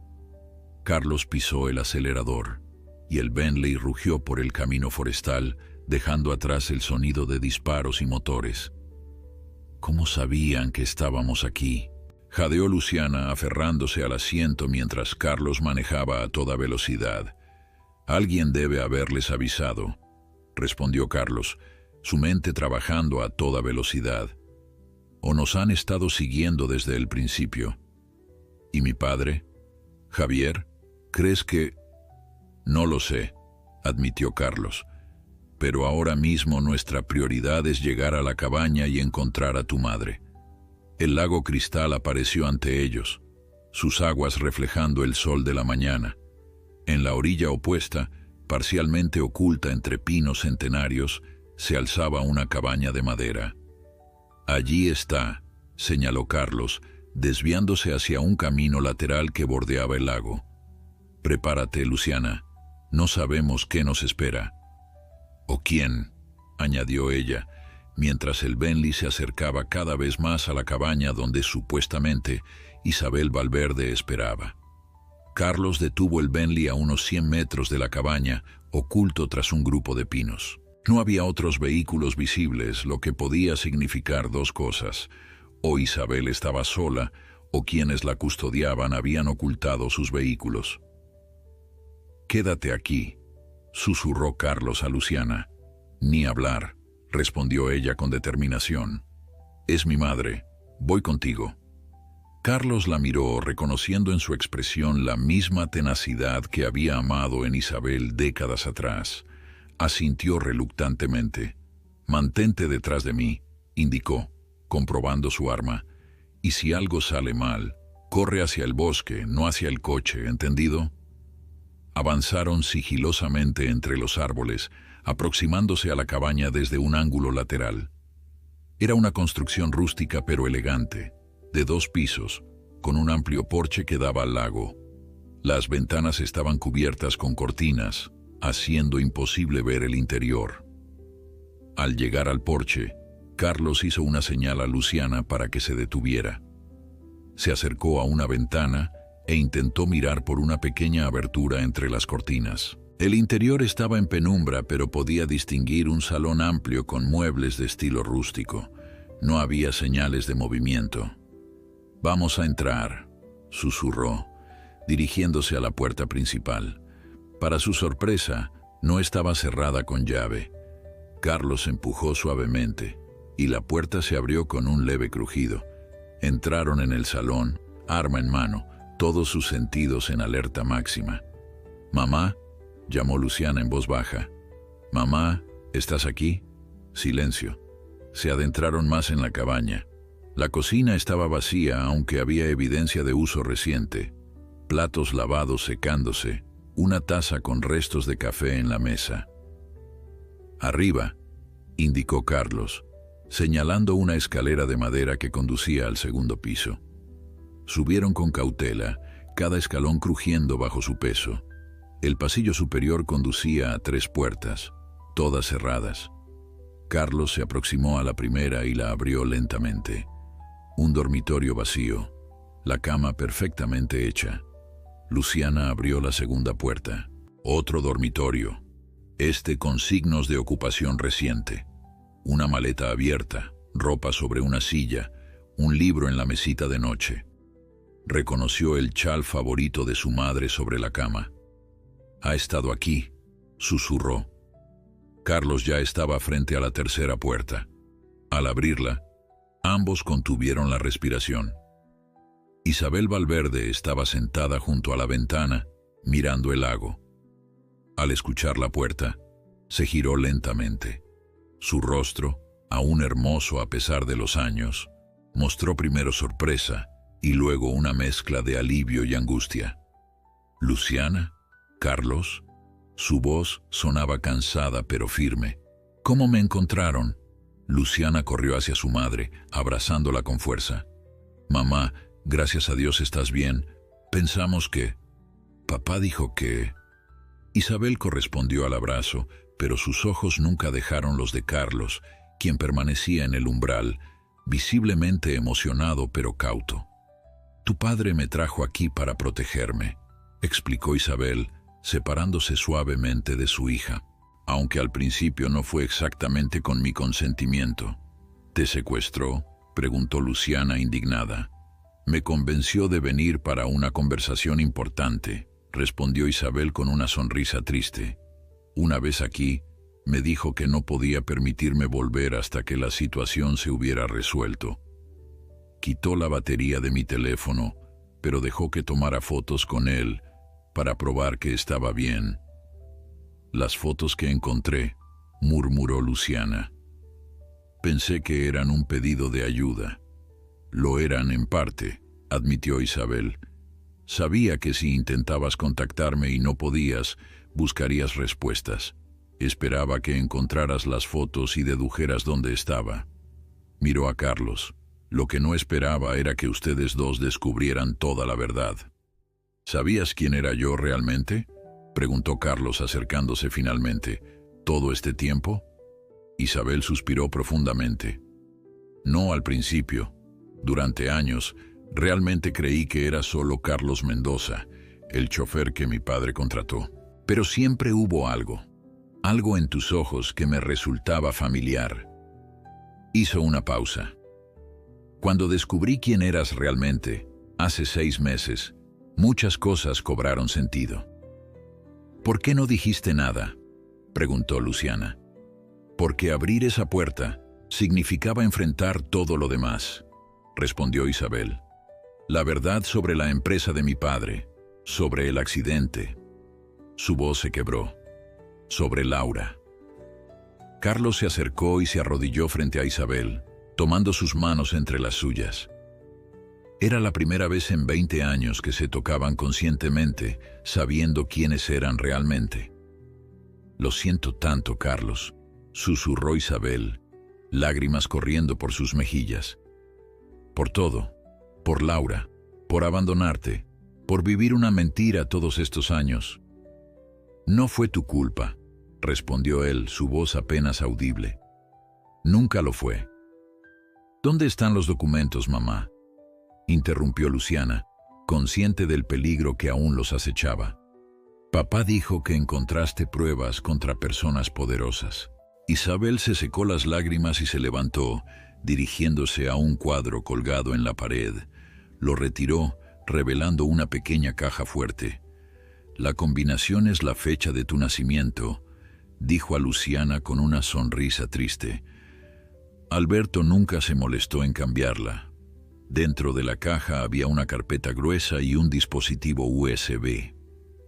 Carlos pisó el acelerador, y el Bentley rugió por el camino forestal, dejando atrás el sonido de disparos y motores. «¿Cómo sabían que estábamos aquí?», jadeó Luciana, aferrándose al asiento mientras Carlos manejaba a toda velocidad. «Alguien debe haberles avisado», respondió Carlos, su mente trabajando a toda velocidad. «O nos han estado siguiendo desde el principio». «¿Y mi padre? Javier? ¿Crees que...?» «No lo sé», admitió Carlos. «Pero ahora mismo nuestra prioridad es llegar a la cabaña y encontrar a tu madre». El lago Cristal apareció ante ellos, sus aguas reflejando el sol de la mañana. En la orilla opuesta, parcialmente oculta entre pinos centenarios, se alzaba una cabaña de madera. «Allí está», señaló Carlos, desviándose hacia un camino lateral que bordeaba el lago. «Prepárate, Luciana. No sabemos qué nos espera». «¿O quién?», añadió ella, mientras el Bentley se acercaba cada vez más a la cabaña donde supuestamente Isabel Valverde esperaba. Carlos detuvo el Bentley a unos 100 metros de la cabaña, oculto tras un grupo de pinos. No había otros vehículos visibles, lo que podía significar 2 cosas. O Isabel estaba sola, o quienes la custodiaban habían ocultado sus vehículos. «Quédate aquí», susurró Carlos a Luciana. «Ni hablar», respondió ella con determinación. «Es mi madre. Voy contigo». Carlos la miró, reconociendo en su expresión la misma tenacidad que había amado en Isabel décadas atrás. Asintió reluctantemente. «Mantente detrás de mí», indicó, comprobando su arma. «Y si algo sale mal, corre hacia el bosque, no hacia el coche, ¿entendido?». Avanzaron sigilosamente entre los árboles, aproximándose a la cabaña desde un ángulo lateral. Era una construcción rústica pero elegante, de 2 pisos, con un amplio porche que daba al lago. Las ventanas estaban cubiertas con cortinas, haciendo imposible ver el interior. Al llegar al porche, Carlos hizo una señal a Luciana para que se detuviera. Se acercó a una ventana e intentó mirar por una pequeña abertura entre las cortinas. El interior estaba en penumbra, pero podía distinguir un salón amplio con muebles de estilo rústico. No había señales de movimiento. «Vamos a entrar», susurró, dirigiéndose a la puerta principal. Para su sorpresa, no estaba cerrada con llave. Carlos empujó suavemente, y la puerta se abrió con un leve crujido. Entraron en el salón, arma en mano, todos sus sentidos en alerta máxima. «Mamá», llamó Luciana en voz baja. «Mamá, ¿estás aquí?». Silencio. Se adentraron más en la cabaña. La cocina estaba vacía, aunque había evidencia de uso reciente. Platos lavados secándose, una taza con restos de café en la mesa. «Arriba», indicó Carlos, señalando una escalera de madera que conducía al segundo piso. Subieron con cautela, cada escalón crujiendo bajo su peso. El pasillo superior conducía a 3 puertas, todas cerradas. Carlos se aproximó a la primera y la abrió lentamente. Un dormitorio vacío, la cama perfectamente hecha. Luciana abrió la segunda puerta. Otro dormitorio, este con signos de ocupación reciente. Una maleta abierta, ropa sobre una silla, un libro en la mesita de noche. Reconoció el chal favorito de su madre sobre la cama. «Ha estado aquí», susurró. Carlos ya estaba frente a la tercera puerta. Al abrirla, ambos contuvieron la respiración. Isabel Valverde estaba sentada junto a la ventana, mirando el lago. Al escuchar la puerta, se giró lentamente. Su rostro, aún hermoso a pesar de los años, mostró primero sorpresa y luego una mezcla de alivio y angustia. «¿Luciana? ¿Carlos?» Su voz sonaba cansada pero firme. «¿Cómo me encontraron?» Luciana corrió hacia su madre, abrazándola con fuerza. «Mamá, gracias a Dios estás bien. Pensamos que... Papá dijo que...» Isabel correspondió al abrazo, pero sus ojos nunca dejaron los de Carlos, quien permanecía en el umbral, visiblemente emocionado pero cauto. «Tu padre me trajo aquí para protegerme», explicó Isabel, separándose suavemente de su hija, aunque al principio no fue exactamente con mi consentimiento. «¿Te secuestró?», preguntó Luciana indignada. «Me convenció de venir para una conversación importante», respondió Isabel con una sonrisa triste. «Una vez aquí, me dijo que no podía permitirme volver hasta que la situación se hubiera resuelto. Quitó la batería de mi teléfono, pero dejó que tomara fotos con él para probar que estaba bien». «Las fotos que encontré», murmuró Luciana. «Pensé que eran un pedido de ayuda». «Lo eran en parte», admitió Isabel. «Sabía que si intentabas contactarme y no podías, buscarías respuestas. Esperaba que encontraras las fotos y dedujeras dónde estaba». Miró a Carlos. Lo que no esperaba era que ustedes dos descubrieran toda la verdad. «¿Sabías quién era yo realmente?», preguntó Carlos acercándose finalmente. «¿Todo este tiempo?». Isabel suspiró profundamente. «No al principio. Durante años, realmente creí que era solo Carlos Mendoza, el chofer que mi padre contrató. Pero siempre hubo algo en tus ojos que me resultaba familiar». Hizo una pausa. «Cuando descubrí quién eras realmente, hace 6 meses, muchas cosas cobraron sentido». «¿Por qué no dijiste nada?», preguntó Luciana. «Porque abrir esa puerta significaba enfrentar todo lo demás», respondió Isabel. «La verdad sobre la empresa de mi padre, sobre el accidente». Su voz se quebró. «Sobre Laura». Carlos se acercó y se arrodilló frente a Isabel, tomando sus manos entre las suyas. Era la primera vez en 20 años que se tocaban conscientemente, sabiendo quiénes eran realmente. «Lo siento tanto, Carlos», susurró Isabel, lágrimas corriendo por sus mejillas. «Por todo, por Laura, por abandonarte, por vivir una mentira todos estos años». «No fue tu culpa», respondió él, su voz apenas audible. «Nunca lo fue». «¿Dónde están los documentos, mamá?», interrumpió Luciana, consciente del peligro que aún los acechaba. «Papá dijo que encontraste pruebas contra personas poderosas». Isabel se secó las lágrimas y se levantó, dirigiéndose a un cuadro colgado en la pared. Lo retiró, revelando una pequeña caja fuerte. «La combinación es la fecha de tu nacimiento», dijo a Luciana con una sonrisa triste. Alberto nunca se molestó en cambiarla. Dentro de la caja había una carpeta gruesa y un dispositivo USB.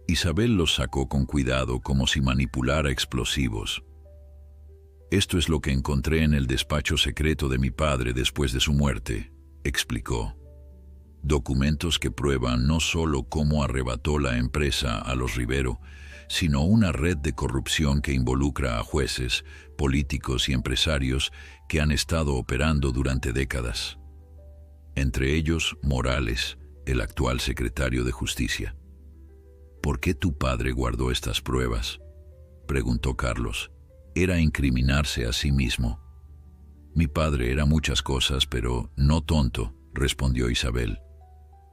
Isabel los sacó con cuidado como si manipulara explosivos. «Esto es lo que encontré en el despacho secreto de mi padre después de su muerte», explicó. «Documentos que prueban no solo cómo arrebató la empresa a los Rivero, sino una red de corrupción que involucra a jueces, políticos y empresarios que han estado operando durante décadas. Entre ellos Morales, el actual secretario de Justicia. ¿Por qué tu padre guardó estas pruebas?, preguntó Carlos. Era incriminarse a sí mismo. Mi padre era muchas cosas, pero no tonto, respondió Isabel.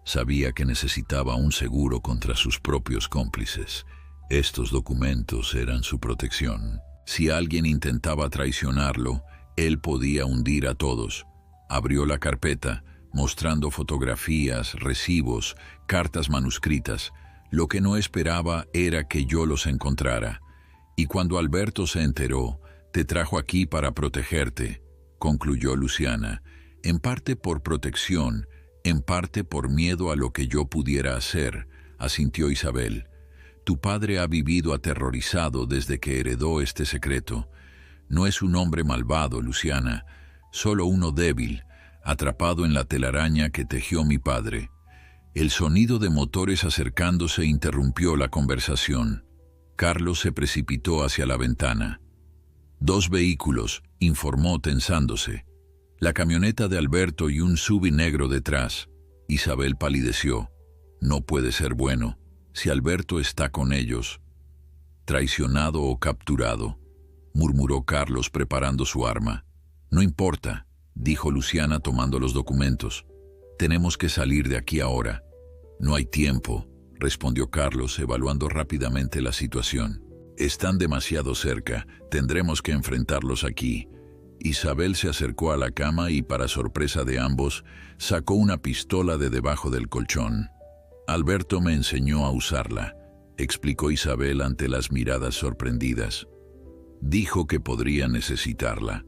Sabía que necesitaba un seguro contra sus propios cómplices. Estos documentos eran su protección. Si alguien intentaba traicionarlo, él podía hundir a todos. Abrió la carpeta, mostrando fotografías, recibos, cartas manuscritas. Lo que no esperaba era que yo los encontrara. Y cuando Alberto se enteró, te trajo aquí para protegerte, concluyó Luciana, en parte por protección, en parte por miedo a lo que yo pudiera hacer, asintió Isabel. Tu padre ha vivido aterrorizado desde que heredó este secreto. No es un hombre malvado, Luciana, solo uno débil, atrapado en la telaraña que tejió mi padre. El sonido de motores acercándose interrumpió la conversación. Carlos se precipitó hacia la ventana. 2 vehículos, informó tensándose. La camioneta de Alberto y un SUV negro detrás. Isabel palideció. No puede ser bueno, si Alberto está con ellos. Traicionado o capturado, murmuró Carlos preparando su arma. No importa, dijo Luciana tomando los documentos. Tenemos que salir de aquí ahora. No hay tiempo, respondió Carlos evaluando rápidamente la situación. Están demasiado cerca, tendremos que enfrentarlos aquí. Isabel se acercó a la cama y, para sorpresa de ambos, sacó una pistola de debajo del colchón. Alberto me enseñó a usarla, explicó Isabel ante las miradas sorprendidas. Dijo que podría necesitarla.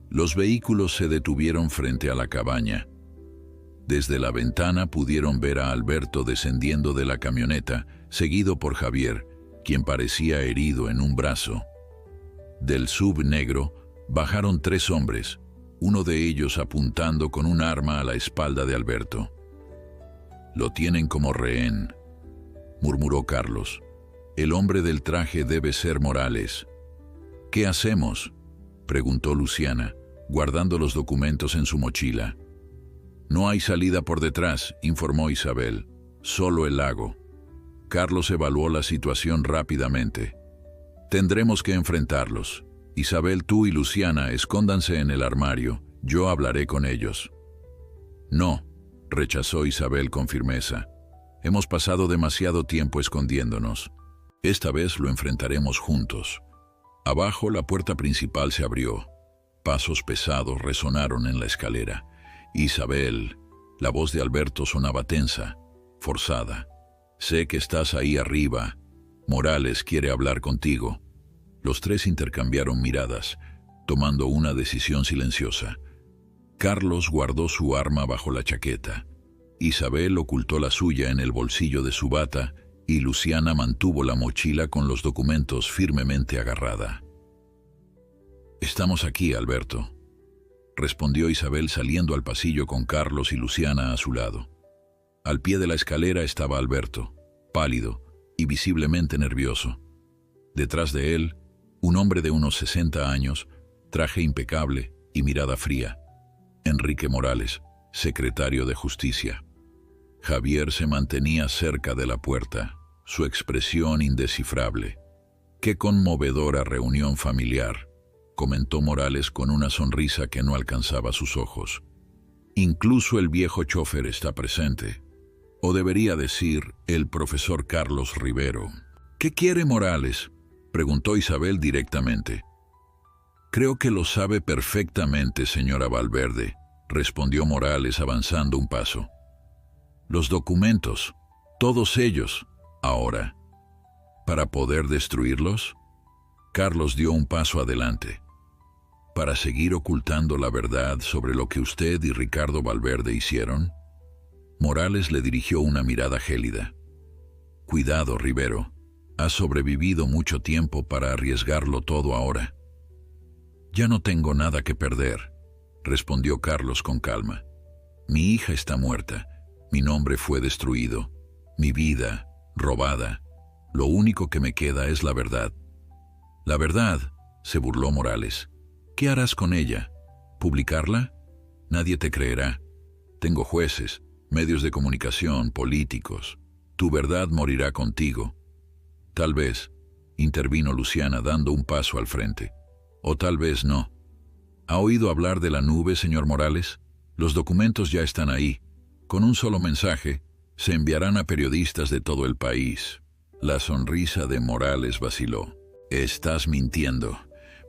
Los vehículos se detuvieron frente a la cabaña. Desde la ventana pudieron ver a Alberto descendiendo de la camioneta, seguido por Javier, quien parecía herido en un brazo. Del SUV negro bajaron 3 hombres, uno de ellos apuntando con un arma a la espalda de Alberto. Lo tienen como rehén, murmuró Carlos. El hombre del traje debe ser Morales. ¿Qué hacemos?, preguntó Luciana, guardando los documentos en su mochila. No hay salida por detrás, informó Isabel. Solo el lago. Carlos evaluó la situación rápidamente. Tendremos que enfrentarlos. Isabel, tú y Luciana, escóndanse en el armario. Yo hablaré con ellos. No, rechazó Isabel con firmeza. Hemos pasado demasiado tiempo escondiéndonos. Esta vez lo enfrentaremos juntos. Abajo la puerta principal se abrió. Pasos pesados resonaron en la escalera. Isabel, la voz de Alberto sonaba tensa, forzada. Sé que estás ahí arriba. Morales quiere hablar contigo. Los 3 intercambiaron miradas, tomando una decisión silenciosa. Carlos guardó su arma bajo la chaqueta. Isabel ocultó la suya en el bolsillo de su bata y Luciana mantuvo la mochila con los documentos firmemente agarrada. Estamos aquí, Alberto, respondió Isabel saliendo al pasillo con Carlos y Luciana a su lado. Al pie de la escalera estaba Alberto, pálido y visiblemente nervioso. Detrás de él, un hombre de unos 60 años, traje impecable y mirada fría. Enrique Morales, secretario de Justicia. Javier se mantenía cerca de la puerta, su expresión indescifrable. «Qué conmovedora reunión familiar», comentó Morales con una sonrisa que no alcanzaba sus ojos. «Incluso el viejo chofer está presente. O debería decir, el profesor Carlos Rivero». «¿Qué quiere Morales?», preguntó Isabel directamente. «Creo que lo sabe perfectamente, señora Valverde», respondió Morales avanzando un paso. «Los documentos, todos ellos, ahora. ¿Para poder destruirlos?». Carlos dio un paso adelante. «¿Para seguir ocultando la verdad sobre lo que usted y Ricardo Valverde hicieron?». Morales le dirigió una mirada gélida. «Cuidado, Rivero. Has sobrevivido mucho tiempo para arriesgarlo todo ahora». «Ya no tengo nada que perder», respondió Carlos con calma. «Mi hija está muerta, mi nombre fue destruido, mi vida robada. Lo único que me queda es la verdad». «¿La verdad?», se burló Morales. «¿Qué harás con ella? ¿Publicarla? Nadie te creerá. Tengo jueces, medios de comunicación, políticos. Tu verdad morirá contigo. Tal vez, intervino Luciana dando un paso al frente. O tal vez no. ¿Ha oído hablar de la nube, señor Morales? Los documentos ya están ahí. Con un solo mensaje, se enviarán a periodistas de todo el país. La sonrisa de Morales vaciló. Estás mintiendo.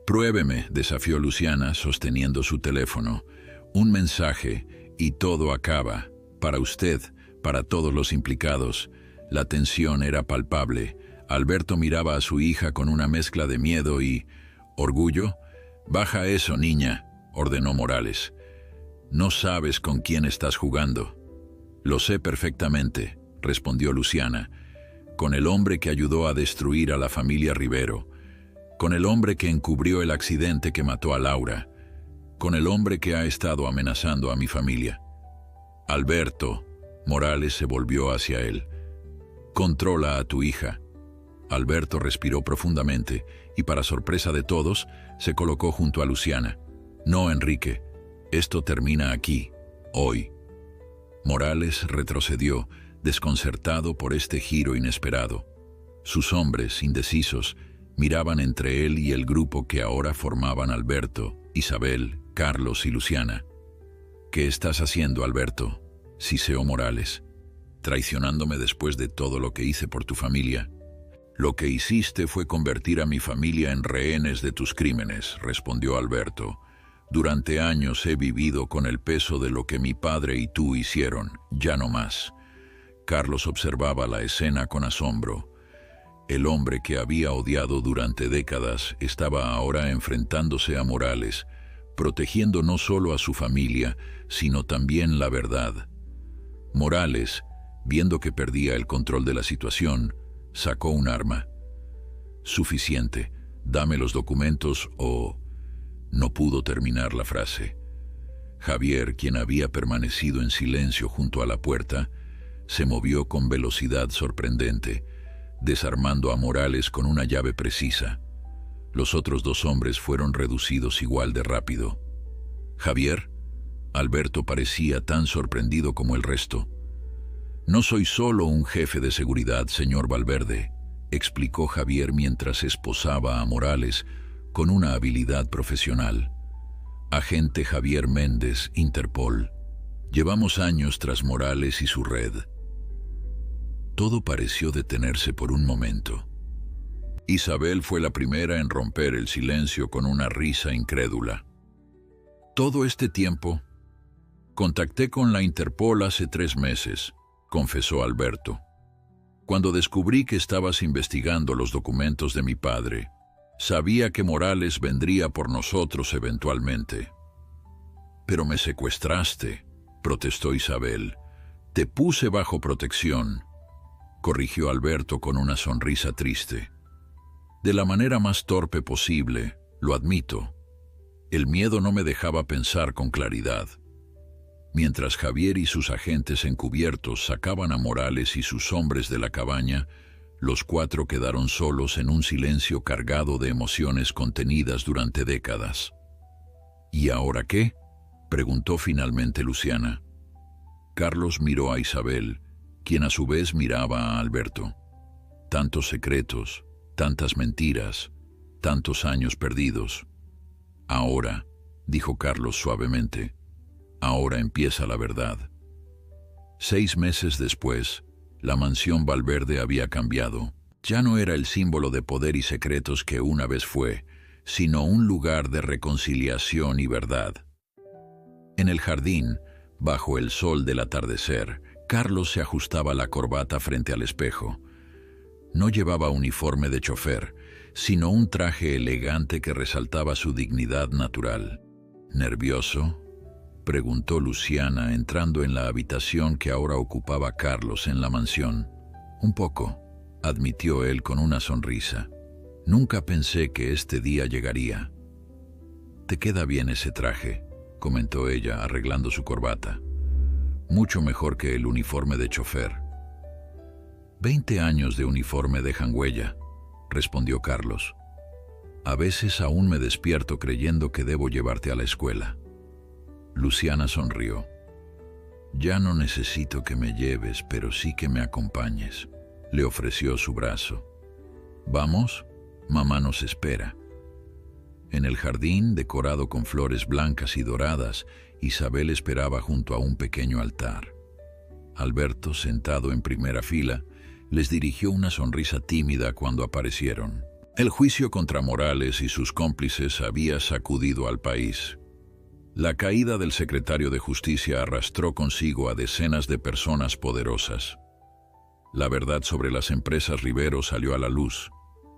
Pruébeme, desafió Luciana, sosteniendo su teléfono. Un mensaje, y todo acaba. Para usted, para todos los implicados. La tensión era palpable. Alberto miraba a su hija con una mezcla de miedo y orgullo. «Baja eso, niña», ordenó Morales. «No sabes con quién estás jugando». «Lo sé perfectamente», respondió Luciana. «Con el hombre que ayudó a destruir a la familia Rivero. Con el hombre que encubrió el accidente que mató a Laura. Con el hombre que ha estado amenazando a mi familia». «Alberto», Morales se volvió hacia él. «Controla a tu hija». Alberto respiró profundamente y, para sorpresa de todos, se colocó junto a Luciana. «No, Enrique, esto termina aquí, hoy». Morales retrocedió, desconcertado por este giro inesperado. Sus hombres, indecisos, miraban entre él y el grupo que ahora formaban Alberto, Isabel, Carlos y Luciana. «¿Qué estás haciendo, Alberto?», siseó Morales. «¿Traicionándome después de todo lo que hice por tu familia?» «Lo que hiciste fue convertir a mi familia en rehenes de tus crímenes», respondió Alberto. «Durante años he vivido con el peso de lo que mi padre y tú hicieron, ya no más». Carlos observaba la escena con asombro. El hombre que había odiado durante décadas estaba ahora enfrentándose a Morales, protegiendo no solo a su familia, sino también la verdad. Morales, viendo que perdía el control de la situación, sacó un arma. «Suficiente, dame los documentos o...». No pudo terminar la frase. Javier, quien había permanecido en silencio junto a la puerta, se movió con velocidad sorprendente, desarmando a Morales con una llave precisa. Los otros dos hombres fueron reducidos igual de rápido. «¿Javier?». Alberto parecía tan sorprendido como el resto. «No soy solo un jefe de seguridad, señor Valverde», explicó Javier mientras esposaba a Morales con una habilidad profesional. «Agente Javier Méndez, Interpol. Llevamos años tras Morales y su red». Todo pareció detenerse por un momento. Isabel fue la primera en romper el silencio con una risa incrédula. «Todo este tiempo, contacté con la Interpol hace 3 meses», confesó Alberto. «Cuando descubrí que estabas investigando los documentos de mi padre, sabía que Morales vendría por nosotros eventualmente». «Pero me secuestraste», protestó Isabel. «Te puse bajo protección», corrigió Alberto con una sonrisa triste. «De la manera más torpe posible, lo admito. El miedo no me dejaba pensar con claridad». Mientras Javier y sus agentes encubiertos sacaban a Morales y sus hombres de la cabaña, los 4 quedaron solos en un silencio cargado de emociones contenidas durante décadas. «¿Y ahora qué?», preguntó finalmente Luciana. Carlos miró a Isabel, quien a su vez miraba a Alberto. Tantos secretos, tantas mentiras, tantos años perdidos. «Ahora», dijo Carlos suavemente, «ahora empieza la verdad». 6 meses después, la mansión Valverde había cambiado. Ya no era el símbolo de poder y secretos que una vez fue, sino un lugar de reconciliación y verdad. En el jardín, bajo el sol del atardecer, Carlos se ajustaba la corbata frente al espejo. No llevaba uniforme de chofer, sino un traje elegante que resaltaba su dignidad natural. «¿Nervioso?», preguntó Luciana, entrando en la habitación que ahora ocupaba Carlos en la mansión. «Un poco», admitió él con una sonrisa. «Nunca pensé que este día llegaría». «Te queda bien ese traje», comentó ella, arreglando su corbata. «Mucho mejor que el uniforme de chofer». 20 años de uniforme dejan huella», respondió Carlos. «A veces aún me despierto creyendo que debo llevarte a la escuela». Luciana sonrió. Ya no necesito que me lleves, pero sí que me acompañes. Le ofreció su brazo. ¿Vamos? Mamá nos espera. En el jardín, decorado con flores blancas y doradas, Isabel esperaba junto a un pequeño altar. Alberto, sentado en primera fila, les dirigió una sonrisa tímida cuando aparecieron. El juicio contra Morales y sus cómplices había sacudido al país. La caída del secretario de Justicia arrastró consigo a decenas de personas poderosas. La verdad sobre las empresas Rivero salió a la luz,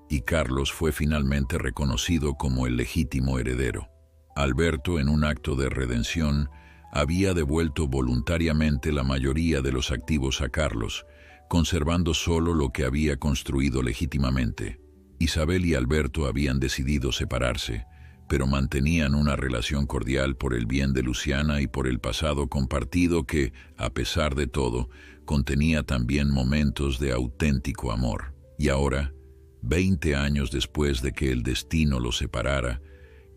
y Carlos fue finalmente reconocido como el legítimo heredero. Alberto, en un acto de redención, había devuelto voluntariamente la mayoría de los activos a Carlos, conservando solo lo que había construido legítimamente. Isabel y Alberto habían decidido separarse, pero mantenían una relación cordial por el bien de Luciana y por el pasado compartido que, a pesar de todo, contenía también momentos de auténtico amor. Y ahora, 20 años después de que el destino los separara,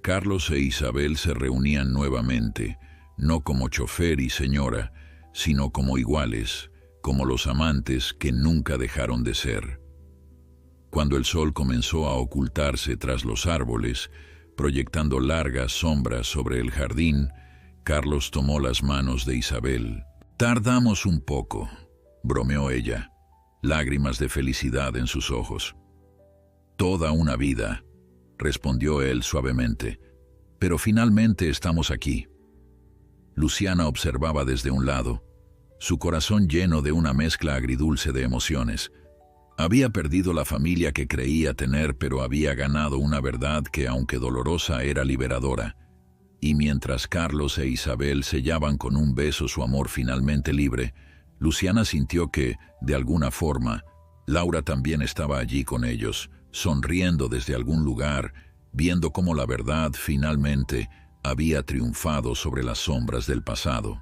Carlos e Isabel se reunían nuevamente, no como chofer y señora, sino como iguales, como los amantes que nunca dejaron de ser. Cuando el sol comenzó a ocultarse tras los árboles, proyectando largas sombras sobre el jardín, Carlos tomó las manos de Isabel. «Tardamos un poco», bromeó ella, lágrimas de felicidad en sus ojos. «Toda una vida», respondió él suavemente, «pero finalmente estamos aquí». Luciana observaba desde un lado, su corazón lleno de una mezcla agridulce de emociones. Había perdido la familia que creía tener, pero había ganado una verdad que, aunque dolorosa, era liberadora. Y mientras Carlos e Isabel sellaban con un beso su amor finalmente libre, Luciana sintió que, de alguna forma, Laura también estaba allí con ellos, sonriendo desde algún lugar, viendo cómo la verdad finalmente había triunfado sobre las sombras del pasado.